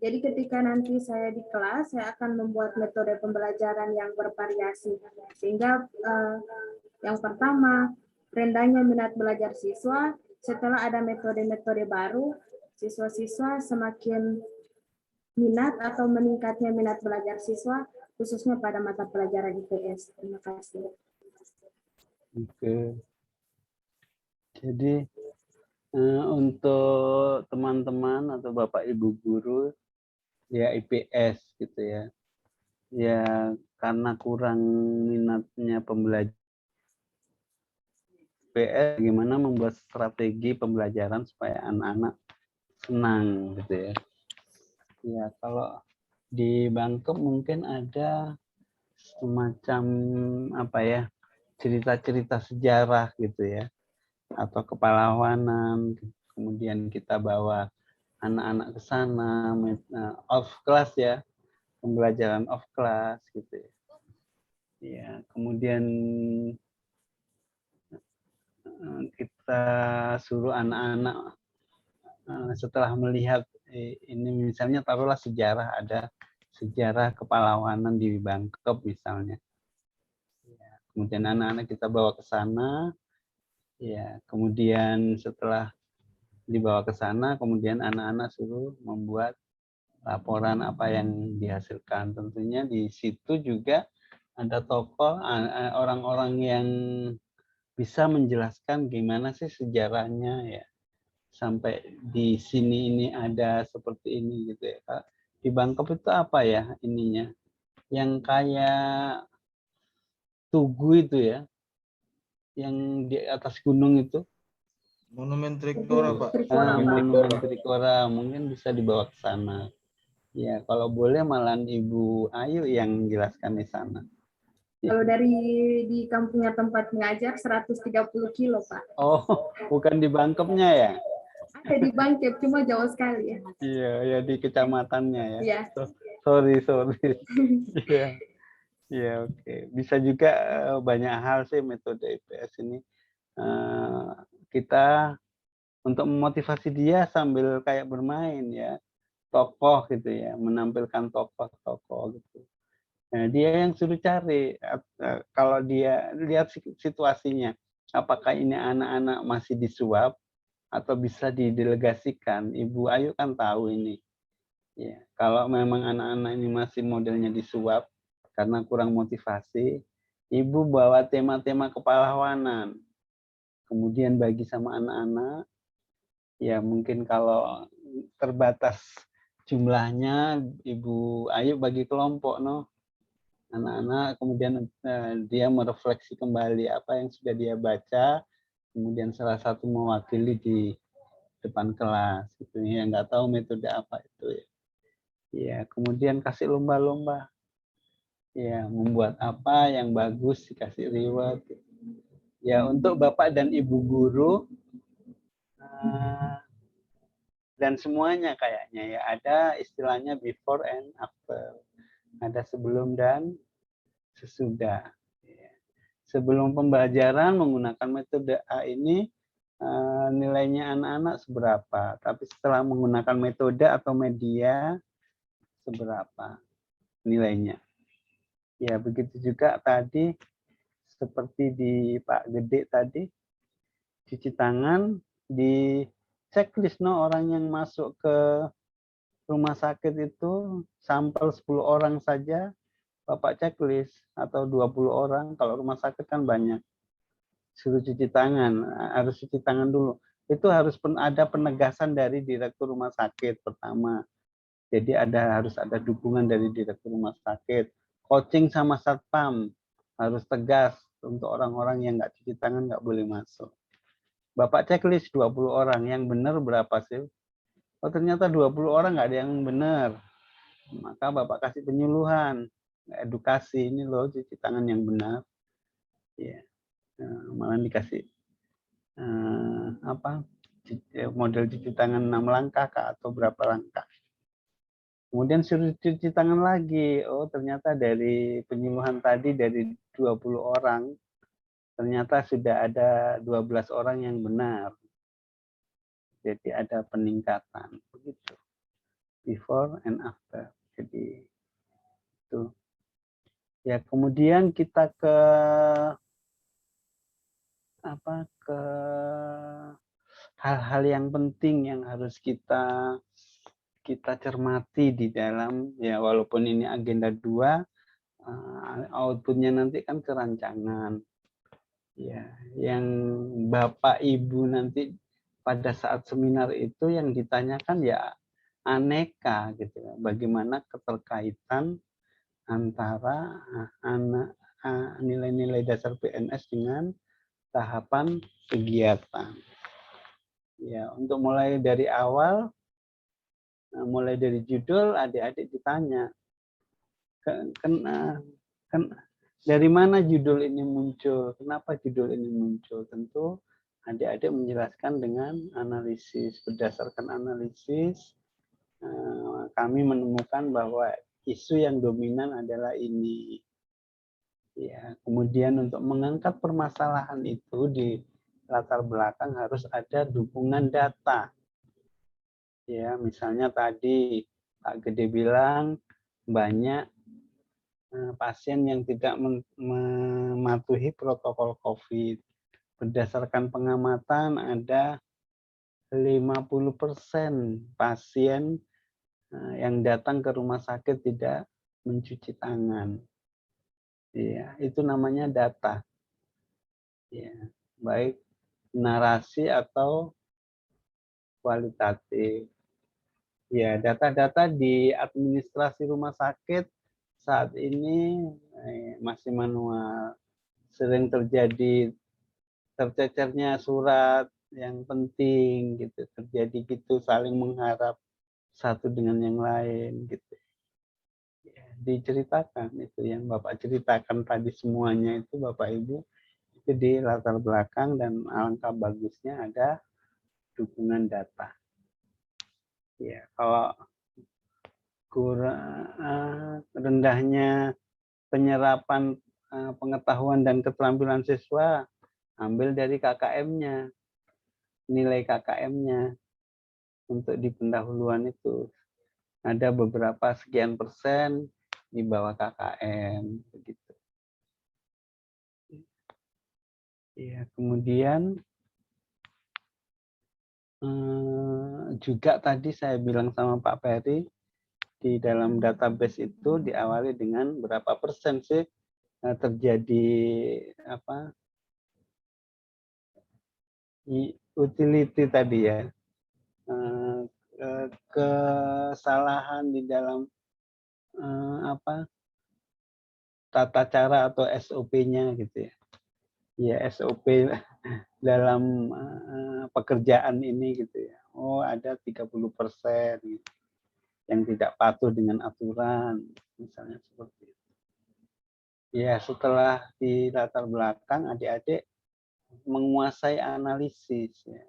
Speaker 5: Jadi ketika nanti saya di kelas, saya akan membuat metode pembelajaran yang bervariasi. Sehingga yang pertama, rendahnya minat belajar siswa. Setelah ada metode-metode baru, siswa-siswa semakin minat atau meningkatnya minat belajar siswa, khususnya pada mata pelajaran IPS. Terima kasih.
Speaker 2: Oke. Jadi untuk teman-teman atau Bapak Ibu guru ya IPS gitu ya. Ya karena kurang minatnya pembelajaran IPS, gimana membuat strategi pembelajaran supaya anak-anak senang gitu ya. Ya kalau di Bangkok mungkin ada semacam apa ya, cerita-cerita sejarah gitu ya, atau kepahlawanan, kemudian kita bawa anak-anak ke sana, off class ya, pembelajaran off class gitu ya. Ya, kemudian kita suruh anak-anak setelah melihat ini misalnya taruhlah sejarah, ada sejarah kepahlawanan di Bangkok misalnya. Ya, kemudian anak-anak kita bawa ke sana, ya, kemudian setelah dibawa ke sana, kemudian anak-anak suruh membuat laporan apa yang dihasilkan. Tentunya di situ juga ada tokoh, orang-orang yang bisa menjelaskan gimana sih sejarahnya ya, sampai di sini ini ada seperti ini gitu ya. Di Bangkok itu apa ya ininya, yang kayak tugu itu ya, yang di atas gunung itu.
Speaker 9: Monumen Trikora, Pak.
Speaker 2: Monumen Trikora, mungkin bisa dibawa ke sana. Ya, kalau boleh malah Ibu Ayu yang jelaskan di sana.
Speaker 5: Kalau dari di kampungnya tempat ngajar 130 kilo, Pak.
Speaker 2: Oh, bukan di Bangkoknya ya?
Speaker 5: Ada di Bangkok, cuma jauh sekali ya.
Speaker 2: Iya, ya di kecamatannya ya.
Speaker 5: Iya.
Speaker 2: Sorry. Iya. Iya, oke. Bisa juga banyak hal sih metode IPS ini. Kita untuk memotivasi dia sambil kayak bermain ya, tokoh gitu ya, menampilkan tokoh-tokoh gitu. Nah, dia yang suruh cari kalau dia lihat situasinya, apakah ini anak-anak masih disuap atau bisa didelegasikan. Ibu Ayu kan tahu ini. Ya, kalau memang anak-anak ini masih modelnya disuap karena kurang motivasi, ibu bawa tema-tema kepahlawanan. Kemudian bagi sama anak-anak, ya mungkin kalau terbatas jumlahnya, Ibu Ayu bagi kelompok, no, anak-anak, kemudian dia merefleksi kembali apa yang sudah dia baca, kemudian salah satu mewakili di depan kelas, gitu ya, nggak tahu metode apa itu ya. Ya, kemudian kasih lomba-lomba, ya membuat apa yang bagus dikasih reward. Ya untuk Bapak dan Ibu guru dan semuanya kayaknya ya ada istilahnya before and after, ada sebelum dan sesudah. Sebelum pembelajaran menggunakan metode A ini nilainya anak-anak seberapa, tapi setelah menggunakan metode atau media seberapa nilainya. Ya begitu juga tadi seperti di Pak Gede tadi, cuci tangan di checklist, no, orang yang masuk ke rumah sakit itu sampel 10 orang saja Bapak checklist, atau 20 orang, kalau rumah sakit kan banyak. Suruh cuci tangan, harus cuci tangan dulu. Itu harus ada penegasan dari direktur rumah sakit pertama. Jadi harus ada dukungan dari direktur rumah sakit. Coaching sama satpam harus tegas untuk orang-orang yang nggak cuci tangan nggak boleh masuk. Bapak checklist 20 orang, yang benar berapa sih? Oh ternyata 20 orang nggak ada yang benar. Maka Bapak kasih penyuluhan, edukasi, ini loh cuci tangan yang benar. Ya, malah dikasih model cuci tangan 6 langkah atau berapa langkah. Kemudian suruh cuci tangan lagi. Oh ternyata dari penyuluhan tadi dari 20 orang, ternyata sudah ada 12 orang yang benar. Jadi ada peningkatan begitu. before and after. Jadi itu. Ya, kemudian kita ke hal-hal yang penting yang harus kita cermati di dalam, ya walaupun ini agenda 2, outputnya nanti kan kerancangan. Ya, yang Bapak Ibu nanti pada saat seminar itu yang ditanyakan ya aneka gitu. Bagaimana keterkaitan antara nilai-nilai dasar PNS dengan tahapan kegiatan. Ya, untuk mulai dari awal, mulai dari judul, adik-adik ditanya, dari mana judul ini muncul? Kenapa judul ini muncul? Tentu adik-adik menjelaskan dengan analisis. Berdasarkan analisis, kami menemukan bahwa isu yang dominan adalah ini. Ya, kemudian untuk mengangkat permasalahan itu di latar belakang harus ada dukungan data. Ya, misalnya tadi Pak Gede bilang banyak pasien yang tidak mematuhi protokol COVID. Berdasarkan pengamatan ada 50% pasien yang datang ke rumah sakit tidak mencuci tangan. Ya, itu namanya data. Ya, baik narasi atau kualitatif. Ya, data-data di administrasi rumah sakit saat ini masih manual. Sering terjadi tercecernya surat yang penting gitu, terjadi gitu, saling mengharap satu dengan yang lain gitu. Ya, diceritakan itu yang Bapak ceritakan tadi semuanya itu Bapak Ibu itu di latar belakang, dan alangkah bagusnya ada dukungan data. Ya, kalau kurang rendahnya penyerapan pengetahuan dan keterampilan siswa, ambil dari KKM-nya, nilai KKM-nya untuk di pendahuluan itu ada beberapa sekian persen di bawah KKM begitu. Ya, kemudian juga tadi saya bilang sama Pak Ferry, di dalam database itu diawali dengan berapa persen sih terjadi utility tadi ya, kesalahan di dalam tata cara atau SOP-nya gitu ya. Ya, SOP dalam pekerjaan ini gitu ya. Oh, ada 30% gitu, yang tidak patuh dengan aturan, misalnya seperti itu. Ya, setelah di latar belakang, adik-adik menguasai analisis ya.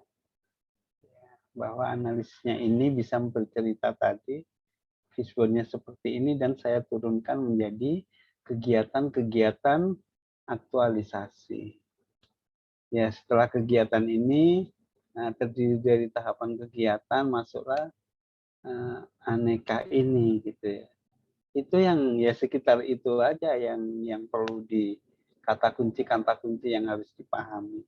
Speaker 2: Bahwa analisisnya ini bisa bercerita tadi, fishbone-nya seperti ini, dan saya turunkan menjadi kegiatan-kegiatan aktualisasi. Ya, setelah kegiatan ini terdiri dari tahapan kegiatan, masuklah aneka ini gitu ya. Itu yang ya sekitar itu aja yang perlu di kata kunci yang harus dipahami.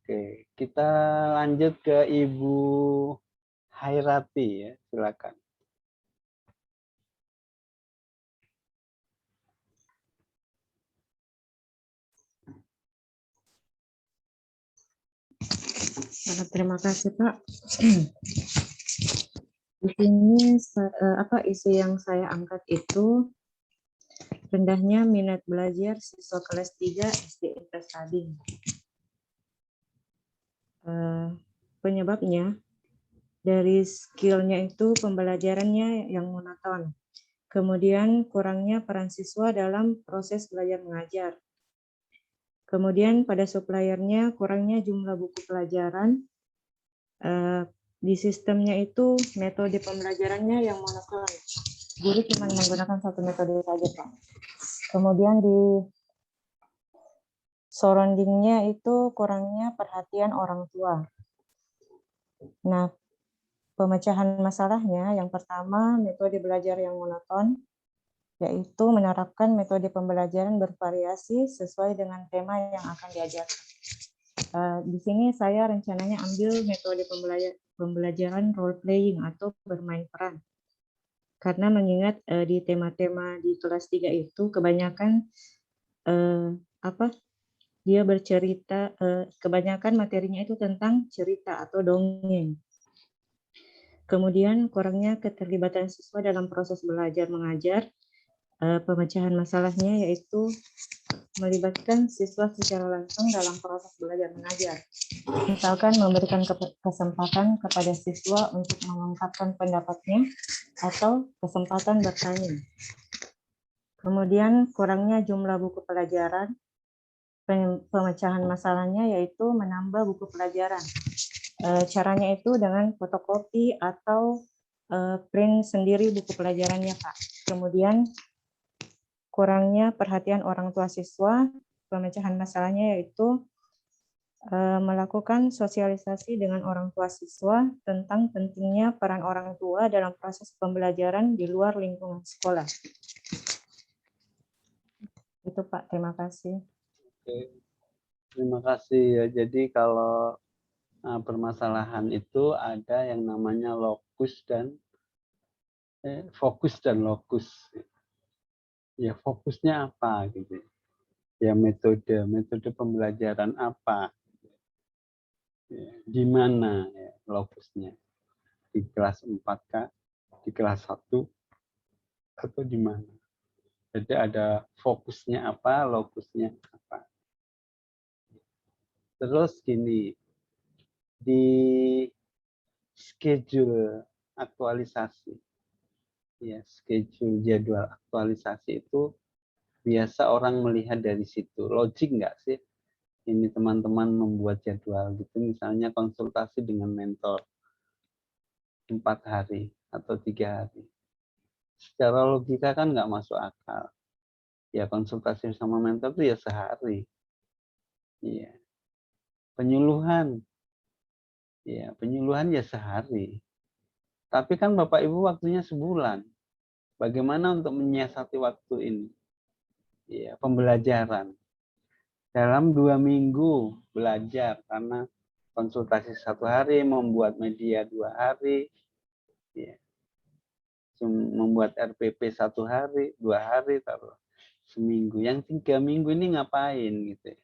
Speaker 2: Oke, kita lanjut ke Ibu Hairati ya, silakan.
Speaker 10: Terima kasih Pak. Di sini isu yang saya angkat itu rendahnya minat belajar siswa kelas 3 SD IPS Tabing. Penyebabnya dari skillnya itu pembelajarannya yang monoton. Kemudian kurangnya peran siswa dalam proses belajar mengajar. Kemudian pada suppliernya kurangnya jumlah buku pelajaran. Di sistemnya itu metode pembelajarannya yang monoton. Guru cuma menggunakan satu metode saja, Pak. Kemudian di surroundingnya itu kurangnya perhatian orang tua. Nah, pemecahan masalahnya yang pertama metode belajar yang monoton, yaitu menerapkan metode pembelajaran bervariasi sesuai dengan tema yang akan diajarkan. Di sini saya rencananya ambil metode pembelajaran role playing atau bermain peran. Karena mengingat di tema-tema di kelas 3 itu kebanyakan dia bercerita, kebanyakan materinya itu tentang cerita atau dongeng. Kemudian kurangnya keterlibatan siswa dalam proses belajar mengajar. Pemecahan masalahnya yaitu melibatkan siswa secara langsung dalam proses belajar mengajar. Misalkan memberikan kesempatan kepada siswa untuk mengungkapkan pendapatnya atau kesempatan bertanya. Kemudian kurangnya jumlah buku pelajaran. Pemecahan masalahnya yaitu menambah buku pelajaran. Caranya itu dengan fotokopi atau print sendiri buku pelajarannya, Pak. Kemudian kurangnya perhatian orang tua siswa. Pemecahan masalahnya yaitu melakukan sosialisasi dengan orang tua siswa tentang pentingnya peran orang tua dalam proses pembelajaran di luar lingkungan sekolah. Itu Pak, terima kasih.
Speaker 2: Oke. Terima kasih ya. Jadi kalau permasalahan itu ada yang namanya fokus dan lokus. Ya fokusnya apa gitu. Ya metode pembelajaran apa. Ya, di mana ya, lokusnya? Di kelas 4 kah? Di kelas 1 atau di mana? Jadi ada fokusnya apa, lokusnya apa. Terus gini, di schedule aktualisasi, ya schedule jadwal aktualisasi itu biasa orang melihat dari situ. Logik nggak sih? Ini teman-teman membuat jadwal gitu, misalnya konsultasi dengan mentor 4 hari atau 3 hari. Secara logika kan nggak masuk akal. Ya konsultasi sama mentor itu ya sehari. Iya. Penyuluhan. Ya, penyuluhan ya sehari. Tapi kan Bapak Ibu waktunya sebulan. Bagaimana untuk menyiasati waktu ini? Ya, pembelajaran. Dalam 2 minggu belajar karena konsultasi 1 hari, membuat media 2 hari, ya. Membuat RPP 1 hari, 2 hari, taruh seminggu. Yang 3 minggu ini ngapain gitu?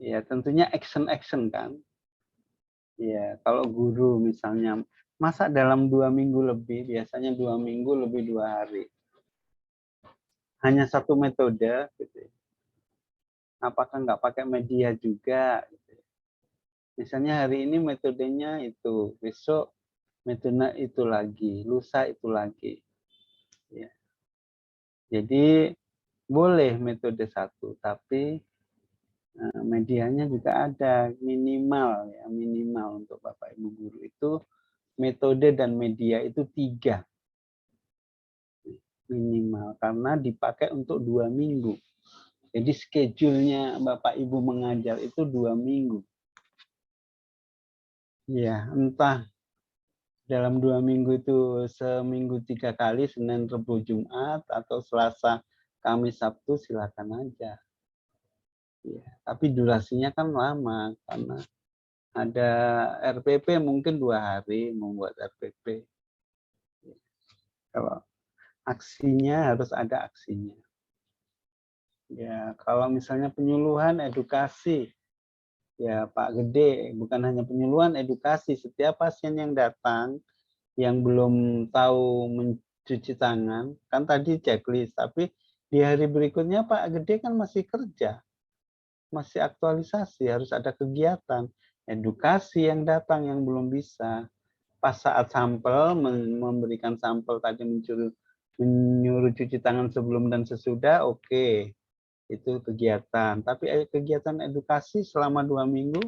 Speaker 2: Ya tentunya action kan. Ya kalau guru misalnya masa dalam 2 minggu lebih, biasanya 2 minggu lebih 2 hari. Hanya 1 metode gitu. Apakah nggak pakai media juga? Gitu. Misalnya hari ini metodenya itu, besok metode itu lagi, lusa itu lagi. Ya. Jadi boleh metode 1, tapi medianya juga ada minimal ya, minimal untuk Bapak Ibu guru itu metode dan media itu 3 minimal karena dipakai untuk 2 minggu. Jadi schedule-nya Bapak Ibu mengajar itu 2 minggu. Ya, entah dalam 2 minggu itu seminggu 3 kali, Senin, Rabu, Jumat, atau Selasa, Kamis, Sabtu, silakan aja. Ya, tapi durasinya kan lama karena ada RPP mungkin 2 hari membuat RPP. Kalau aksinya harus ada aksinya. Ya, kalau misalnya penyuluhan, edukasi, ya Pak Gede, bukan hanya penyuluhan, edukasi. Setiap pasien yang datang, yang belum tahu mencuci tangan, kan tadi checklist, tapi di hari berikutnya Pak Gede kan masih kerja, masih aktualisasi, harus ada kegiatan. Edukasi yang datang yang belum bisa. Pas saat sampel, memberikan sampel tadi menyuruh cuci tangan sebelum dan sesudah, oke. Itu kegiatan. Tapi kegiatan edukasi selama 2 minggu,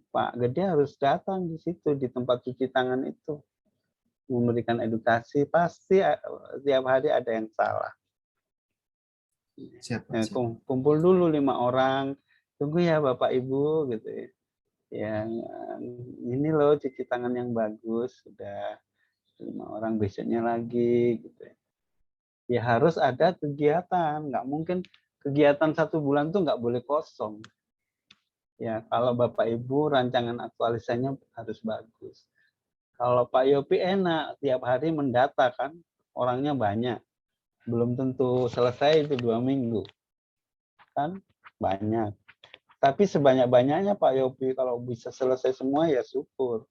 Speaker 2: Pak Gede harus datang di situ, di tempat cuci tangan itu. Memberikan edukasi, pasti tiap hari ada yang salah.
Speaker 3: Siap,
Speaker 2: Ya, kumpul dulu 5 orang, tunggu ya Bapak Ibu gitu ya. Yang ini loh cuci tangan yang bagus, sudah 5 orang besoknya lagi gitu ya. Ya harus ada kegiatan, nggak mungkin kegiatan 1 bulan tuh nggak boleh kosong. Ya kalau Bapak Ibu rancangan aktualisasinya harus bagus. Kalau Pak Yopi enak, tiap hari mendata kan, orangnya banyak. Belum tentu selesai itu 2 minggu. Kan banyak. Tapi sebanyak-banyaknya Pak Yopi, kalau bisa selesai semua ya syukur.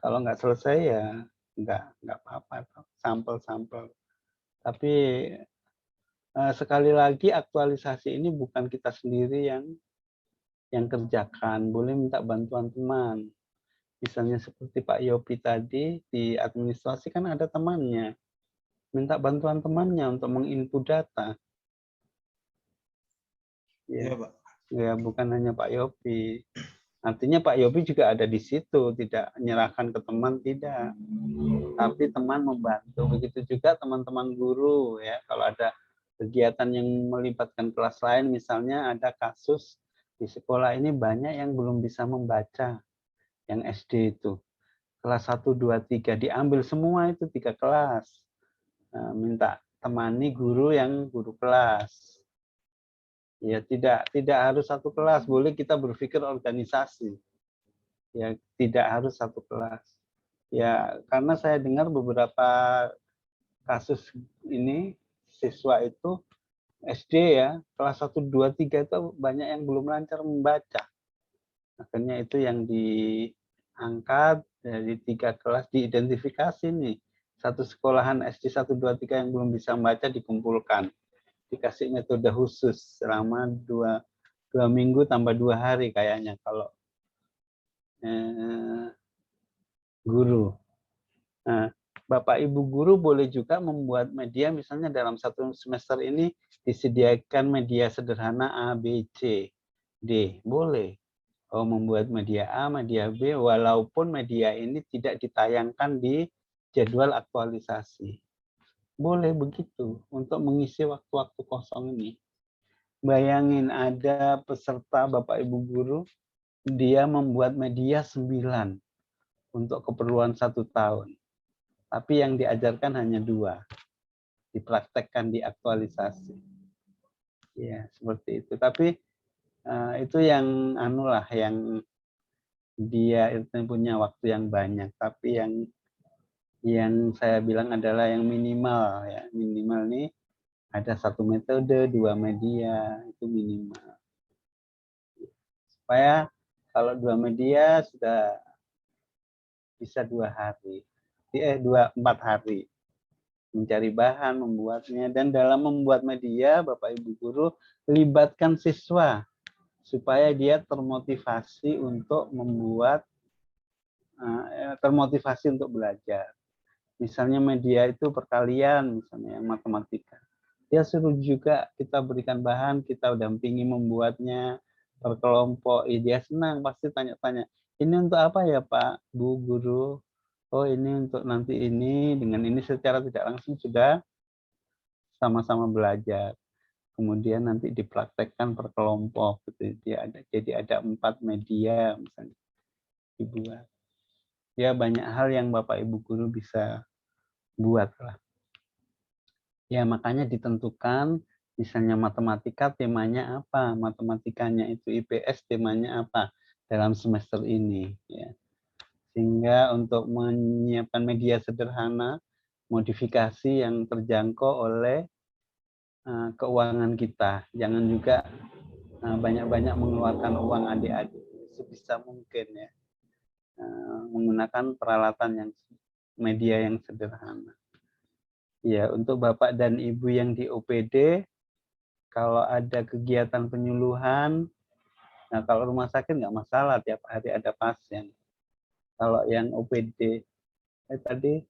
Speaker 2: Kalau nggak selesai ya nggak apa-apa, sampel-sampel. Tapi sekali lagi aktualisasi ini bukan kita sendiri yang kerjakan, boleh minta bantuan teman. Misalnya seperti Pak Yopi tadi di administrasi kan ada temannya, minta bantuan temannya untuk menginput data.
Speaker 9: Iya, Pak.
Speaker 2: Ya bukan hanya Pak Yopi. Artinya Pak Yopi juga ada di situ, tidak menyerahkan ke teman, tidak. Tapi teman membantu. Begitu juga teman-teman guru ya. Kalau ada kegiatan yang melibatkan kelas lain, misalnya ada kasus di sekolah ini banyak yang belum bisa membaca, yang SD itu. Kelas 1, 2, 3 diambil semua itu 3 kelas. Nah, minta temani guru yang guru kelas. Ya tidak harus 1 kelas, boleh kita berpikir organisasi. Ya tidak harus 1 kelas. Ya karena saya dengar beberapa kasus ini siswa itu SD ya, kelas 1, 2, 3 itu banyak yang belum lancar membaca. Akhirnya itu yang diangkat dari 3 kelas, diidentifikasi nih. 1 sekolahan SD 1, 2, 3 yang belum bisa membaca dikumpulkan. Dikasih metode khusus selama 2 minggu tambah 2 hari kayaknya kalau guru. Nah, Bapak Ibu guru boleh juga membuat media, misalnya dalam 1 semester ini disediakan media sederhana A, B, C, D. Boleh. Oh, membuat media A, media B, walaupun media ini tidak ditayangkan di jadwal aktualisasi. Boleh begitu untuk mengisi waktu-waktu kosong ini. Bayangin ada peserta Bapak Ibu guru, dia membuat media 9 untuk keperluan 1 tahun. Tapi yang diajarkan hanya 2. Dipraktekkan di aktualisasi. Ya, seperti itu. Tapi itu yang anulah yang dia itu punya waktu yang banyak, tapi yang saya bilang adalah yang minimal ya. Minimal nih ada 1 metode, 2 media, itu minimal. Supaya kalau 2 media sudah bisa 2 hari. 4 hari. Mencari bahan, membuatnya, dan dalam membuat media, Bapak Ibu guru libatkan siswa supaya dia termotivasi untuk membuat, termotivasi untuk belajar. Misalnya media itu perkalian, misalnya yang matematika. Dia suruh juga kita berikan bahan, kita dampingi membuatnya per kelompok. Dia senang, pasti tanya-tanya. Ini untuk apa ya Pak, Bu Guru? Oh ini untuk nanti ini, dengan ini secara tidak langsung sudah sama-sama belajar. Kemudian nanti dipraktekkan per kelompok. Gitu. Jadi ada 4 media misalnya dibuat. Ya banyak hal yang Bapak Ibu guru bisa buat lah. Ya makanya ditentukan misalnya matematika temanya apa, matematikanya itu IPS temanya apa dalam semester ini ya. Sehingga untuk menyiapkan media sederhana, modifikasi yang terjangkau oleh keuangan kita. Jangan juga banyak-banyak mengeluarkan uang adik-adik sebisa mungkin ya. Menggunakan peralatan yang media yang sederhana. Ya, untuk Bapak dan Ibu yang di OPD, kalau ada kegiatan penyuluhan, nah kalau rumah sakit nggak masalah, tiap hari ada pasien. Kalau yang OPD, tadi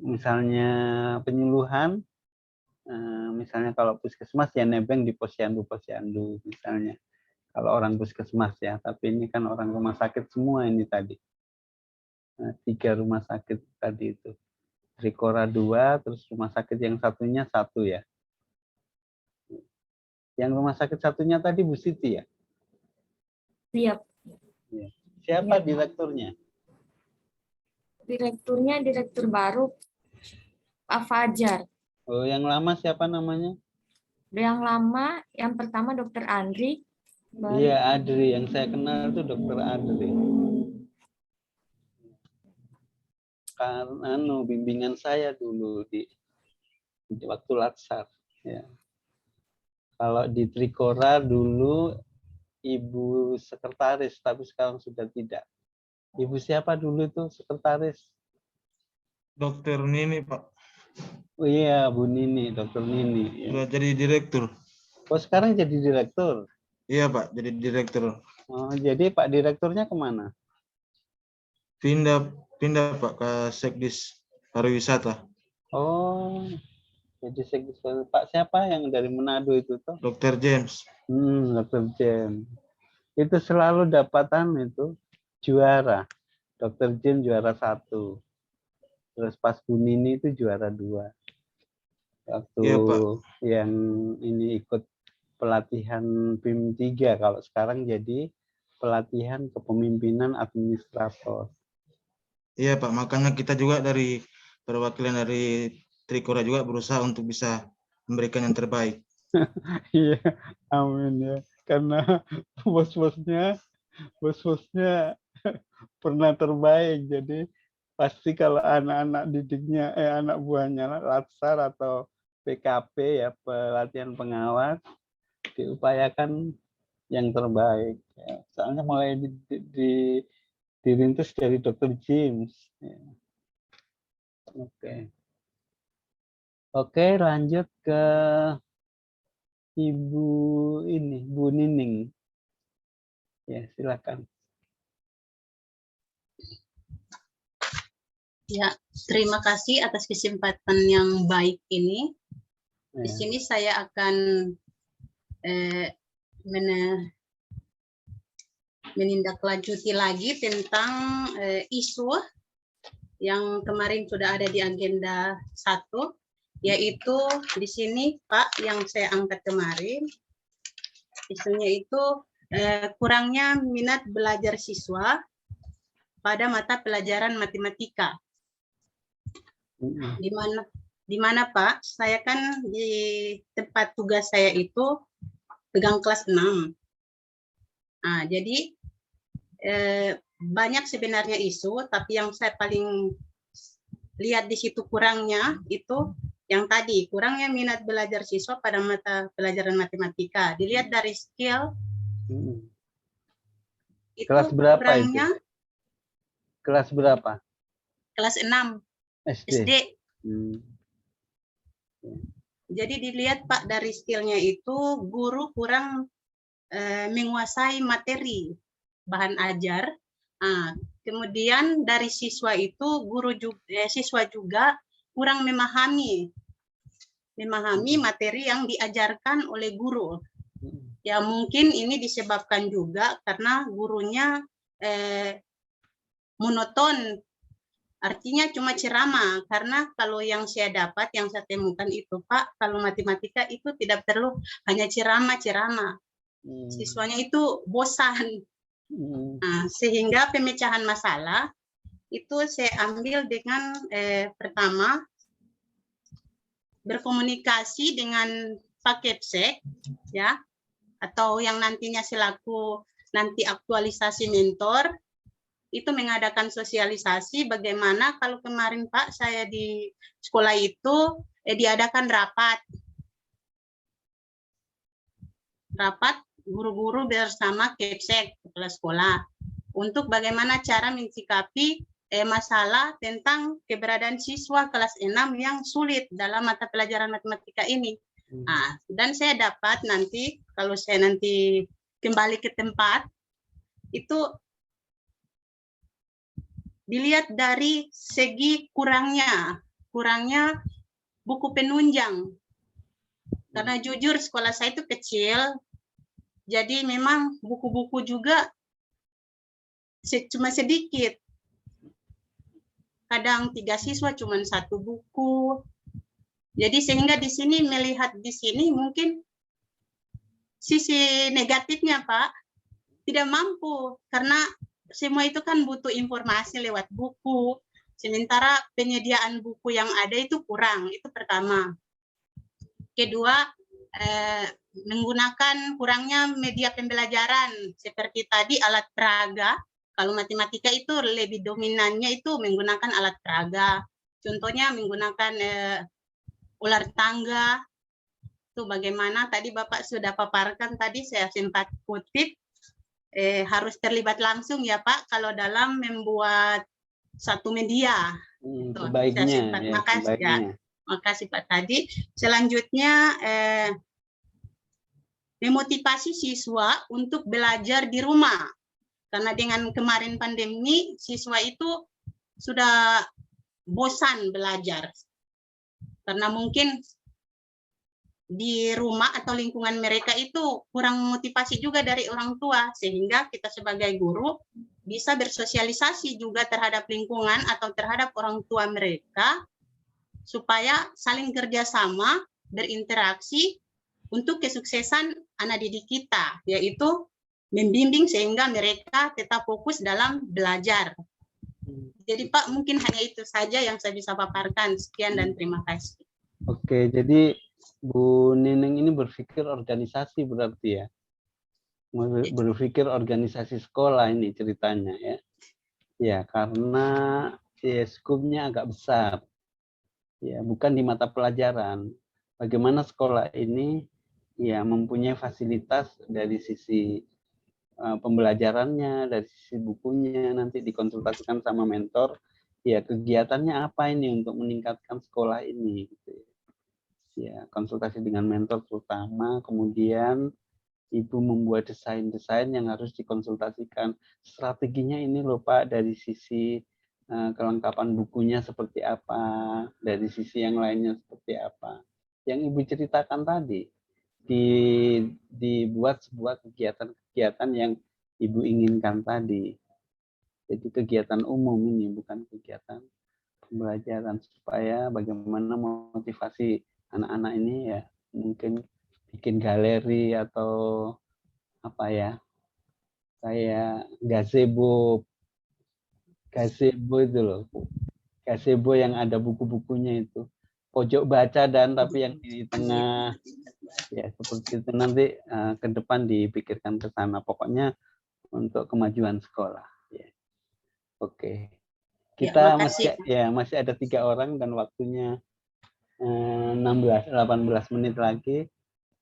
Speaker 2: misalnya penyuluhan, misalnya kalau puskesmas ya nebeng di posyandu misalnya. Kalau orang puskesmas ya, tapi ini kan orang rumah sakit semua ini tadi. 3 rumah sakit tadi itu. Trikora 2, terus rumah sakit yang satunya 1 ya. Yang rumah sakit satunya tadi Bu Siti ya?
Speaker 13: Siap.
Speaker 2: Ya. Siapa direkturnya?
Speaker 13: Direkturnya direktur baru Pak Fajar.
Speaker 2: Oh, yang lama siapa namanya?
Speaker 13: Yang lama, yang pertama Dokter Andri.
Speaker 2: Iya, Adri. Yang saya kenal itu Dokter Adri. Karena bimbingan saya dulu di waktu Latsar. Ya. Kalau di Trikora dulu Ibu sekretaris, tapi sekarang sudah tidak. Ibu siapa dulu itu sekretaris?
Speaker 9: Dokter Nini, Pak.
Speaker 2: Oh iya, Bu Nini, Dokter Nini.
Speaker 9: Sudah jadi direktur.
Speaker 2: Oh, sekarang jadi direktur?
Speaker 9: Iya, Pak, jadi direktur.
Speaker 2: Oh, jadi Pak Direkturnya kemana?
Speaker 9: Pindah Pak ke Sekdis Pariwisata.
Speaker 2: Oh, jadi Sekdis Pak siapa yang dari Manado itu tuh?
Speaker 9: Dr. James.
Speaker 2: Dr. James. Itu selalu dapatan itu juara. Dr. James juara 1. Terus pas Bu Nini itu juara 2. Waktu
Speaker 9: Iya, Pak.
Speaker 2: yang ini ikut pelatihan PIM 3, kalau sekarang jadi pelatihan kepemimpinan administrator.
Speaker 9: Iya, Pak, makanya kita juga dari perwakilan dari Trikora juga berusaha untuk bisa memberikan yang terbaik.
Speaker 2: Iya, amin ya. Karena bos-bosnya pernah terbaik, jadi pasti kalau anak-anak didiknya, anak buahnya Latsar atau PKP ya, pelatihan pengawas, diupayakan yang terbaik. Ya. Soalnya mulai dirintis dari Dr. James. Ya. Oke, lanjut ke Ibu ini, Bu Nining. Ya, silakan.
Speaker 7: Ya, terima kasih atas kesempatan yang baik ini. Di sini saya akan menindaklanjuti lagi tentang isu yang kemarin sudah ada di agenda 1, yaitu di sini Pak yang saya angkat kemarin, isunya itu kurangnya minat belajar siswa pada mata pelajaran matematika. Di mana Pak, saya kan di tempat tugas saya itu pegang kelas 6. Nah, jadi banyak sebenarnya isu, tapi yang saya paling lihat di situ kurangnya itu yang tadi, kurangnya minat belajar siswa pada mata pelajaran matematika. Dilihat dari skill, itu
Speaker 2: kelas berapa
Speaker 7: kurangnya,
Speaker 2: itu? Kelas berapa?
Speaker 7: Kelas 6 SD. Jadi dilihat Pak dari skillnya itu guru kurang menguasai materi bahan ajar. Kemudian dari siswa itu siswa juga kurang memahami materi yang diajarkan oleh guru. Ya mungkin ini disebabkan juga karena gurunya monoton. Artinya cuma ceramah, karena kalau yang saya dapat, yang saya temukan itu Pak, kalau matematika itu tidak perlu hanya ceramah. Siswanya itu bosan. Nah, sehingga pemecahan masalah itu saya ambil dengan pertama, berkomunikasi dengan Pak Kepsek, ya, atau yang nantinya selaku nanti aktualisasi mentor, itu mengadakan sosialisasi bagaimana kalau kemarin Pak saya di sekolah itu diadakan rapat guru-guru bersama Kepsek kepala sekolah untuk bagaimana cara mensikapi masalah tentang keberadaan siswa kelas 6 yang sulit dalam mata pelajaran matematika ini. Nah, dan saya dapat nanti kalau saya nanti kembali ke tempat itu dilihat dari segi kurangnya buku penunjang. Karena jujur sekolah saya itu kecil, jadi memang buku-buku juga cuma sedikit. Kadang 3 siswa cuma 1 buku. Jadi sehingga di sini melihat di sini mungkin sisi negatifnya Pak, tidak mampu karena semua itu kan butuh informasi lewat buku, sementara penyediaan buku yang ada itu kurang. Itu pertama. Kedua, menggunakan kurangnya media pembelajaran seperti tadi alat peraga. Kalau matematika itu lebih dominannya itu menggunakan alat peraga. Contohnya menggunakan ular tangga. Itu bagaimana tadi Bapak sudah paparkan tadi, saya sempat kutip, harus terlibat langsung ya Pak kalau dalam membuat satu media.
Speaker 2: Sebaiknya, ya,
Speaker 7: makasih
Speaker 2: sebaiknya.
Speaker 7: ya. Makasih Pak tadi. Selanjutnya memotivasi siswa untuk belajar di rumah. Karena dengan kemarin pandemi, siswa itu sudah bosan belajar. Karena mungkin di rumah atau lingkungan mereka itu kurang motivasi juga dari orang tua. Sehingga kita sebagai guru bisa bersosialisasi juga terhadap lingkungan atau terhadap orang tua mereka supaya saling kerjasama, berinteraksi untuk kesuksesan anak didik kita, yaitu membimbing sehingga mereka tetap fokus dalam belajar. Jadi Pak, mungkin hanya itu saja yang saya bisa paparkan. Sekian dan terima kasih.
Speaker 2: Oke, jadi Bu Nining ini berpikir organisasi berarti ya? Berpikir organisasi sekolah ini ceritanya ya? Ya, karena ya, skupnya agak besar. Ya, bukan di mata pelajaran. Bagaimana sekolah ini ya mempunyai fasilitas dari sisi pembelajarannya, dari sisi bukunya, nanti dikonsultasikan sama mentor, ya kegiatannya apa ini untuk meningkatkan sekolah ini, gitu ya. Konsultasi dengan mentor terutama, kemudian Ibu membuat desain-desain yang harus dikonsultasikan. Strateginya ini loh Pak, dari sisi kelengkapan bukunya seperti apa, dari sisi yang lainnya seperti apa. Yang Ibu ceritakan tadi, dibuat sebuah kegiatan-kegiatan yang Ibu inginkan tadi. Jadi kegiatan umum ini, bukan kegiatan pembelajaran, supaya bagaimana motivasi anak-anak ini ya, mungkin bikin galeri atau apa ya, kayak gazebo itu loh, gazebo yang ada buku-bukunya itu, pojok baca dan tapi yang di tengah. Ya, seperti itu nanti ke depan dipikirkan ke sana. Pokoknya untuk kemajuan sekolah. Ya. Oke. Kita masih ada 3 orang dan waktunya 18 menit lagi.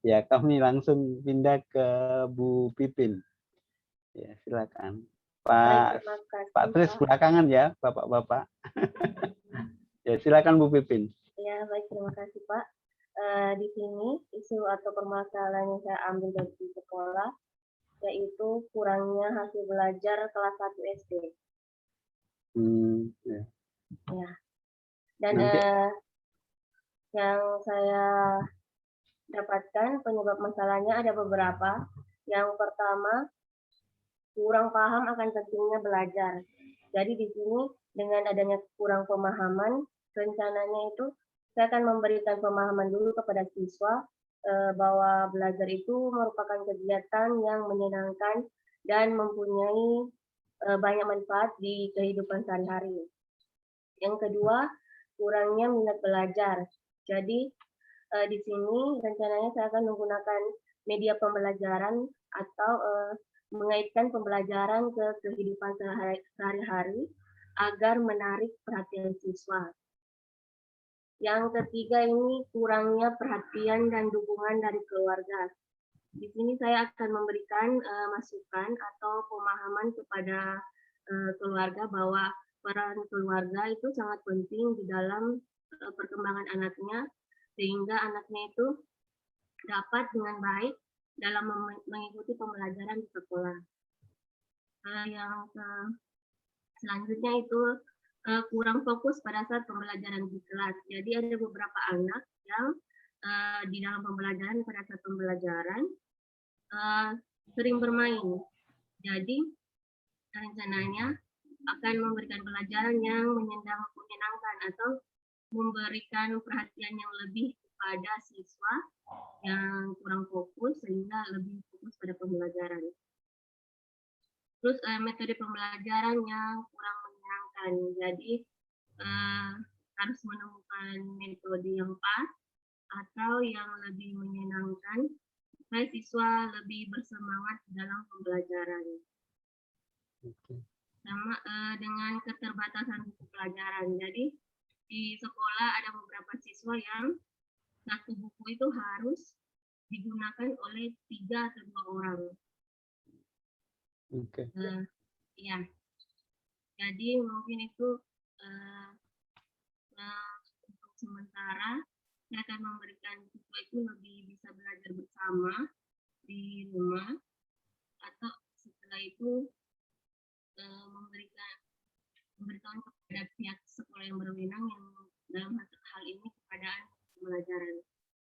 Speaker 2: Ya, kami langsung pindah ke Bu Pipin. Ya, silakan. Pak Tris belakangan ya, Bapak-bapak. Ya, silakan Bu Pipin.
Speaker 6: Ya, baik, terima kasih Pak. Di sini isu atau permasalahan yang saya ambil dari sekolah yaitu kurangnya hasil belajar kelas 1 SD.
Speaker 2: Ya.
Speaker 6: Ya. Dan yang saya dapatkan penyebab masalahnya ada beberapa. Yang pertama, kurang paham akan pentingnya belajar. Jadi di sini dengan adanya kurang pemahaman, rencananya itu saya akan memberikan pemahaman dulu kepada siswa bahwa belajar itu merupakan kegiatan yang menyenangkan dan mempunyai banyak manfaat di kehidupan sehari-hari. Yang kedua, kurangnya minat belajar. Jadi di sini rencananya saya akan menggunakan media pembelajaran atau mengaitkan pembelajaran ke kehidupan sehari-hari agar menarik perhatian siswa. Yang ketiga ini kurangnya perhatian dan dukungan dari keluarga. Di sini saya akan memberikan masukan atau pemahaman kepada keluarga bahwa peran keluarga itu sangat penting di dalam perkembangan anaknya, sehingga anaknya itu dapat dengan baik dalam mengikuti pembelajaran di sekolah. Yang selanjutnya itu kurang fokus pada saat pembelajaran di kelas. Jadi ada beberapa anak yang di dalam pembelajaran, pada saat pembelajaran sering bermain. Jadi rencananya akan memberikan pelajaran yang menyenangkan atau memberikan perhatian yang lebih kepada siswa yang kurang fokus sehingga lebih fokus pada pembelajaran. Terus metode pembelajaran yang kurang menyenangkan. Jadi harus menemukan metode yang pas atau yang lebih menyenangkan supaya siswa lebih bersemangat dalam pembelajaran. Sama dengan keterbatasan buku pelajaran. Jadi di sekolah ada beberapa siswa yang satu buku itu harus digunakan oleh 3 atau 2 orang. Ya, jadi mungkin itu untuk sementara saya akan memberikan siswa itu lebih bisa belajar bersama di rumah, atau setelah itu memberitahu kepada pihak sekolah yang berwenang yang dalam hal ini keadaan pembelajaran.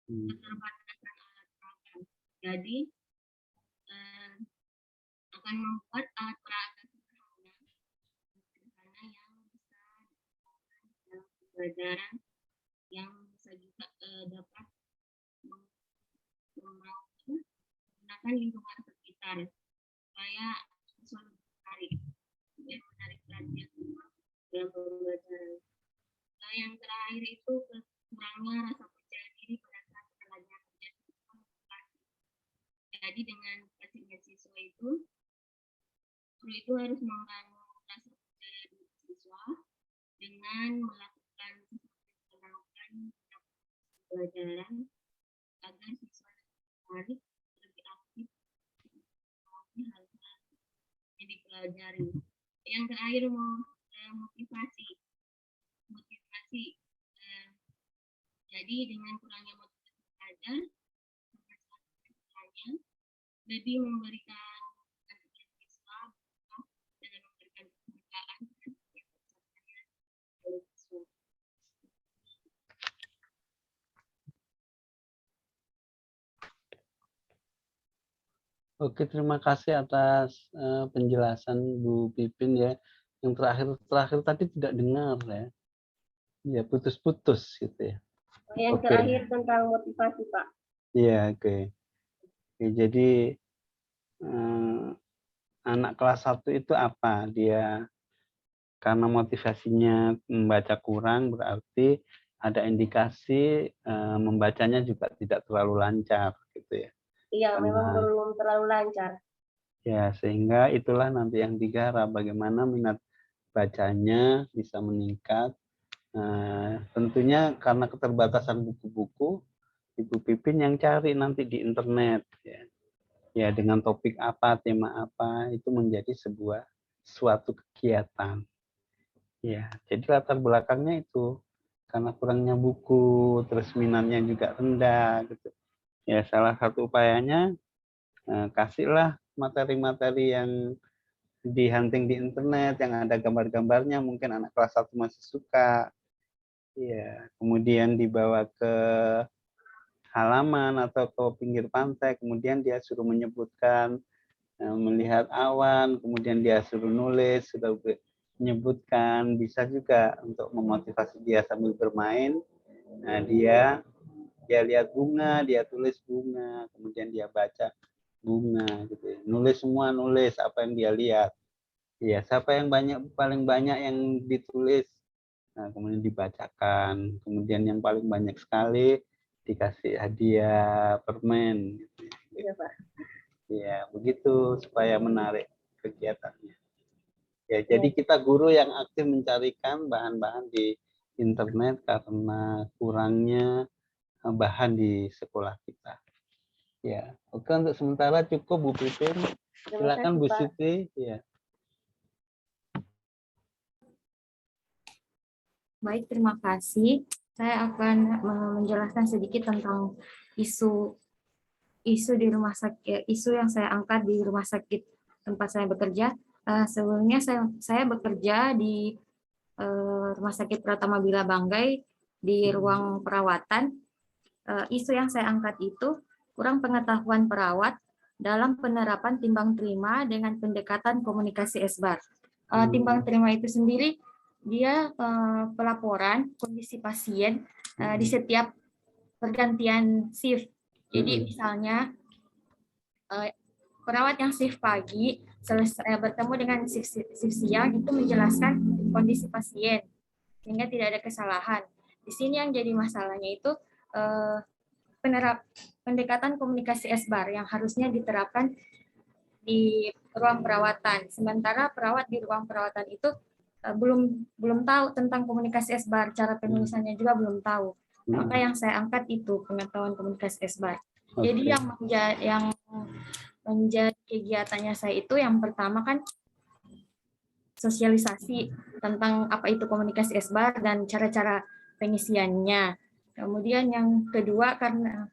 Speaker 6: Keterbatasan alat peralatan. Jadi akan membuat alat peralatan sederhana yang bisa dalam pembelajaran, yang bisa juga dapat menggunakan lingkungan sekitar supaya siswa lebih menarik perhatian dalam pembelajaran. Yang terakhir itu kurangnya rasa percaya diri pada saat belajar. Jadi dengan kecilnya siswa itu harus membangun rasa percaya diri siswa dengan melakukan pelajaran agar siswa menarik, lebih aktif di hal-hal yang dipelajari. Yang terakhir motivasi. Jadi dengan kurangnya motivasi belajar, lebih memberikan siswa dengan memberikan penghargaan oleh siswa.
Speaker 2: Oke, terima kasih atas penjelasan Bu Pipin ya. Yang terakhir tadi tidak dengar ya. Ya, putus-putus gitu ya.
Speaker 6: Yang terakhir tentang motivasi, Pak.
Speaker 2: Iya, oke. Jadi anak kelas 1 itu apa? Dia karena motivasinya membaca kurang, berarti ada indikasi membacanya juga tidak terlalu lancar gitu ya.
Speaker 6: Iya, memang belum terlalu lancar.
Speaker 2: Ya, sehingga itulah nanti yang digarap, bagaimana minat bacanya bisa meningkat. Tentunya karena keterbatasan buku-buku, Ibu Pipin yang cari nanti di internet ya. Ya, dengan topik apa, tema apa, itu menjadi suatu kegiatan. Ya, jadi latar belakangnya itu karena kurangnya buku, terus minatnya juga rendah gitu. Ya, salah satu upayanya kasihlah materi-materi yang di-hunting di internet yang ada gambar-gambarnya, mungkin anak kelas 1 masih suka. Ya, kemudian dibawa ke halaman atau ke pinggir pantai, kemudian dia suruh menyebutkan melihat awan, kemudian dia suruh nulis, sudah menyebutkan, bisa juga untuk memotivasi dia sambil bermain. Nah, dia lihat bunga, dia tulis bunga, kemudian dia baca bunga gitu. Nulis semua, nulis apa yang dia lihat. Ya, siapa yang paling banyak yang ditulis, nah, kemudian dibacakan, kemudian yang paling banyak sekali dikasih hadiah permen. Gitu.
Speaker 6: Iya, Pak.
Speaker 2: Ya, begitu supaya menarik kegiatannya. Ya, jadi kita guru yang aktif mencarikan bahan-bahan di internet karena kurangnya bahan di sekolah kita. Ya, oke, untuk sementara cukup Bu Pipin. Silakan Bu Siti. Ya.
Speaker 13: Baik, terima kasih. Saya akan menjelaskan sedikit tentang isu di rumah sakit, isu yang saya angkat di rumah sakit tempat saya bekerja. Sebelumnya saya bekerja di Rumah Sakit Pratama Bila Banggai di ruang perawatan. Isu yang saya angkat itu kurang pengetahuan perawat dalam penerapan timbang terima dengan pendekatan komunikasi SBAR. Timbang terima itu sendiri dia pelaporan kondisi pasien di setiap pergantian shift. Jadi misalnya perawat yang shift pagi selesai bertemu dengan siang itu menjelaskan kondisi pasien sehingga tidak ada kesalahan. Di sini yang jadi masalahnya itu pendekatan komunikasi SBAR yang harusnya diterapkan di ruang perawatan. Sementara perawat di ruang perawatan itu belum tahu tentang komunikasi SBAR, cara penulisannya juga belum tahu. Maka yang saya angkat itu pengetahuan komunikasi SBAR. Jadi yang menjadi kegiatannya saya itu yang pertama kan sosialisasi tentang apa itu komunikasi SBAR dan cara-cara pengisiannya. Kemudian yang kedua karena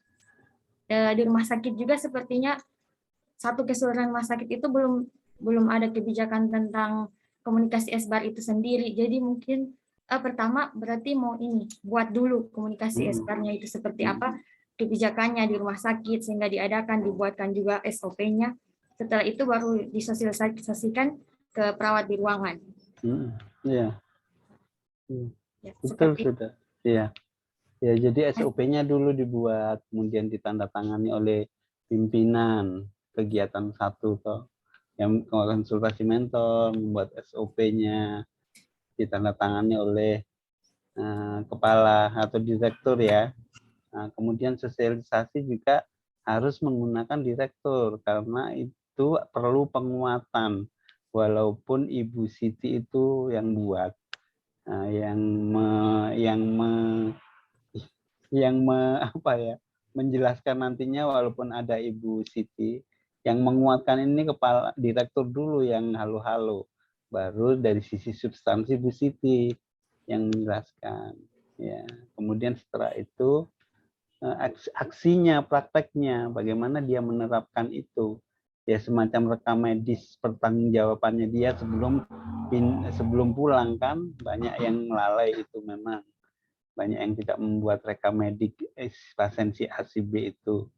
Speaker 13: di rumah sakit juga sepertinya satu keseluruhan rumah sakit itu belum ada kebijakan tentang komunikasi SBAR itu sendiri. Jadi mungkin pertama berarti mau buat dulu komunikasi SBAR-nya itu seperti apa, kebijakannya di rumah sakit sehingga dibuatkan juga SOP-nya. Setelah itu baru disosialisasikan ke perawat di ruangan.
Speaker 2: Iya. Betul sudah. Iya. Ya, jadi SOP-nya dulu dibuat, kemudian ditandatangani oleh pimpinan kegiatan satu toh, yang konsultasi mentor, membuat SOP-nya, ditandatangani oleh kepala atau direktur ya. Nah, kemudian sosialisasi juga harus menggunakan direktur karena itu perlu penguatan, walaupun Ibu Siti itu yang buat, menjelaskan nantinya, walaupun ada Ibu Siti yang menguatkan ini, kepala direktur dulu yang halo-halo, baru dari sisi substansi Bu Siti yang menjelaskan ya. Kemudian setelah itu aksinya, prakteknya, bagaimana dia menerapkan itu ya, semacam rekam medis pertanggungjawabannya dia sebelum pulang kan. Banyak yang lalai itu, memang banyak yang tidak membuat rekam medik pasien si A si B itu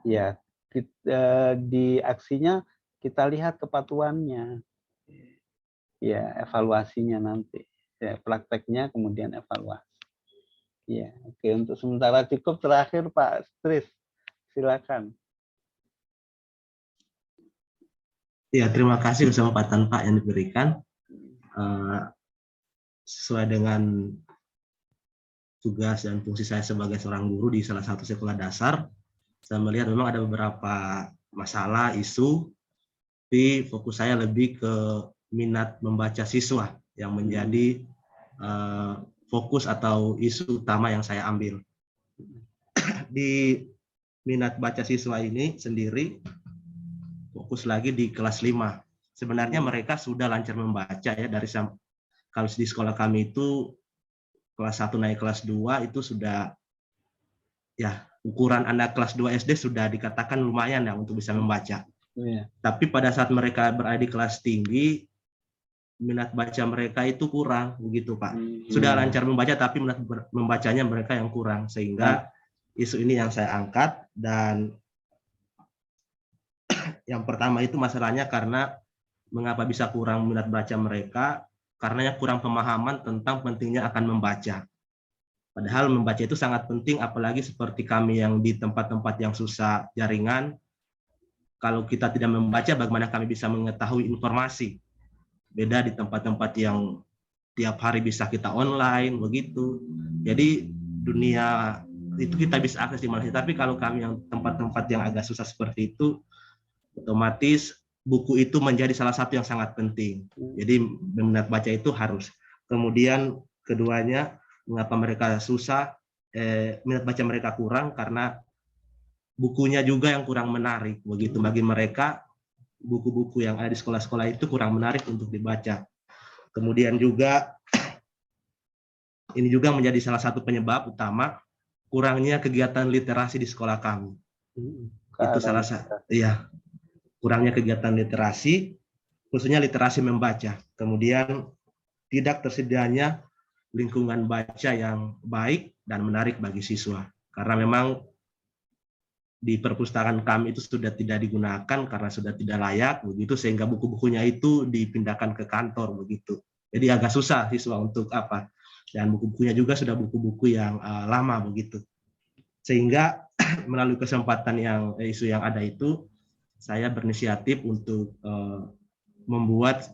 Speaker 2: ya. Di aksinya kita lihat kepatuhannya ya, evaluasinya nanti ya, prakteknya kemudian evaluasi ya. Oke, untuk sementara cukup. Terakhir Pak Stris, silakan.
Speaker 8: Ya, terima kasih kesempatan Pak yang diberikan. Sesuai dengan tugas dan fungsi saya sebagai seorang guru di salah satu sekolah dasar, saya melihat memang ada beberapa masalah, isu, tapi fokus saya lebih ke minat membaca siswa yang menjadi fokus atau isu utama yang saya ambil. Di minat baca siswa ini sendiri, fokus lagi di kelas 5. Sebenarnya mereka sudah lancar membaca ya, kalau di sekolah kami itu kelas 1 naik kelas 2 itu sudah ya, ukuran anak kelas 2 SD sudah dikatakan lumayan ya untuk bisa membaca. Tapi pada saat mereka berada di kelas tinggi, minat baca mereka itu kurang, begitu Pak. Sudah lancar membaca tapi minat membacanya mereka yang kurang, sehingga isu ini yang saya angkat. Dan yang pertama itu masalahnya karena mengapa bisa kurang minat baca mereka, karena kurang pemahaman tentang pentingnya akan membaca. Padahal membaca itu sangat penting, apalagi seperti kami yang di tempat-tempat yang susah jaringan. Kalau kita tidak membaca, bagaimana kami bisa mengetahui informasi? Beda di tempat-tempat yang tiap hari bisa kita online, begitu. Jadi dunia itu kita bisa akses di mana. Tapi kalau kami yang tempat-tempat yang agak susah seperti itu, otomatis buku itu menjadi salah satu yang sangat penting. Jadi minat baca itu harus. Kemudian keduanya, mengapa mereka susah, minat baca mereka kurang, karena bukunya juga yang kurang menarik. Begitu bagi mereka, buku-buku yang ada di sekolah-sekolah itu kurang menarik untuk dibaca. Kemudian juga, ini juga menjadi salah satu penyebab utama kurangnya kegiatan literasi di sekolah kami. Itu salah satu, ya. Kurangnya kegiatan literasi, khususnya literasi membaca. Kemudian tidak tersedianya lingkungan baca yang baik dan menarik bagi siswa. Karena memang di perpustakaan kami itu sudah tidak digunakan karena sudah tidak layak, begitu, sehingga buku-bukunya itu dipindahkan ke kantor, begitu. Jadi agak susah siswa untuk apa. Dan buku-bukunya juga sudah buku-buku yang lama, begitu. Sehingga melalui kesempatan yang isu yang ada itu, saya berinisiatif untuk membuat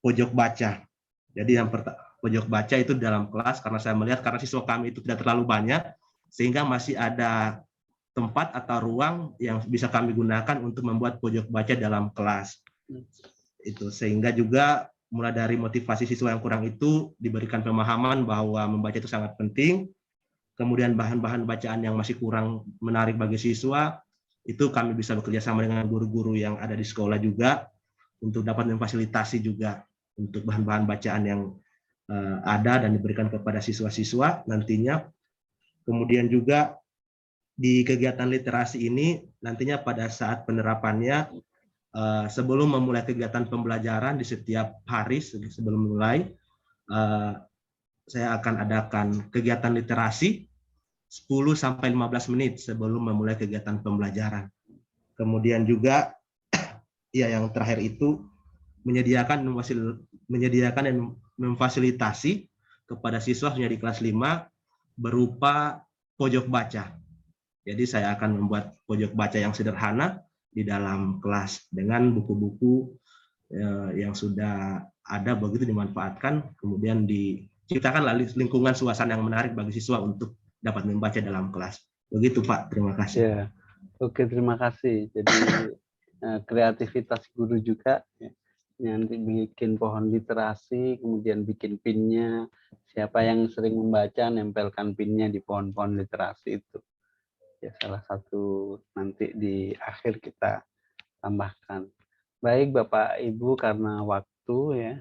Speaker 8: pojok baca. Jadi yang pojok baca itu dalam kelas, karena saya melihat karena siswa kami itu tidak terlalu banyak, sehingga masih ada tempat atau ruang yang bisa kami gunakan untuk membuat pojok baca dalam kelas. Itu sehingga juga mulai dari motivasi siswa yang kurang itu diberikan pemahaman bahwa membaca itu sangat penting. Kemudian bahan-bahan bacaan yang masih kurang menarik bagi siswa, itu kami bisa bekerja sama dengan guru-guru yang ada di sekolah juga untuk dapat memfasilitasi juga untuk bahan-bahan bacaan yang ada dan diberikan kepada siswa-siswa nantinya. Kemudian juga di kegiatan literasi ini nantinya pada saat penerapannya, sebelum memulai kegiatan pembelajaran di setiap hari sebelum mulai, saya akan adakan kegiatan literasi 10-15 menit sebelum memulai kegiatan pembelajaran. Kemudian juga ya yang terakhir itu menyediakan dan memfasilitasi kepada siswa di kelas 5 berupa pojok baca. Jadi saya akan membuat pojok baca yang sederhana di dalam kelas dengan buku-buku yang sudah ada, begitu dimanfaatkan, kemudian diciptakan lingkungan suasana yang menarik bagi siswa untuk dapat membaca dalam kelas. Begitu Pak, terima kasih.
Speaker 2: Ya. Oke, terima kasih. Jadi kreativitas guru juga ya. Nanti bikin pohon literasi, kemudian bikin pinnya. Siapa yang sering membaca, nempelkan pinnya di pohon-pohon literasi itu. Ya, salah satu nanti di akhir kita tambahkan. Baik Bapak Ibu, karena waktu ya,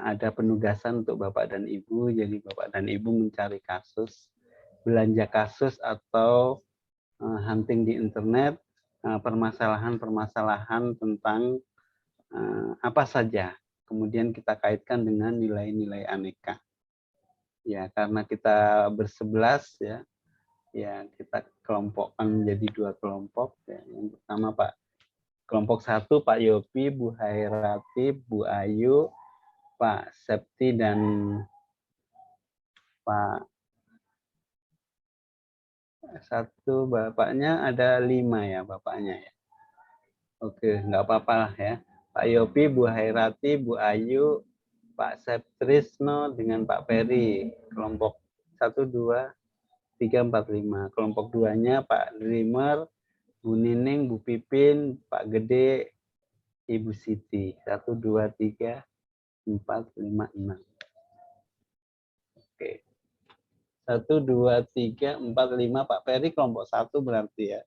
Speaker 2: ada penugasan untuk Bapak dan Ibu. Jadi Bapak dan Ibu mencari kasus, belanja kasus atau hunting di internet, permasalahan-permasalahan tentang apa saja, kemudian kita kaitkan dengan nilai-nilai aneka. Ya, karena kita bersebelas ya, kita kelompokkan menjadi 2 kelompok. Ya. Yang pertama kelompok 1 Pak Yopi, Bu Hairati, Bu Ayu, Pak Septi dan Pak satu bapaknya ada 5 ya bapaknya ya. Oke, nggak apa-apa lah ya. Pak Yopi, Bu Hairati, Bu Ayu, Pak Septrisno dengan Pak Peri. Kelompok 1, 2, 3, 4, 5. Kelompok 2-nya Pak Dreamer, Bu Nining, Bu Pipin, Pak Gede, Ibu Siti. 1, 2, 3, 4, 5, 6. Oke. 1, 2, 3, 4, 5. Pak Peri kelompok 1 berarti ya.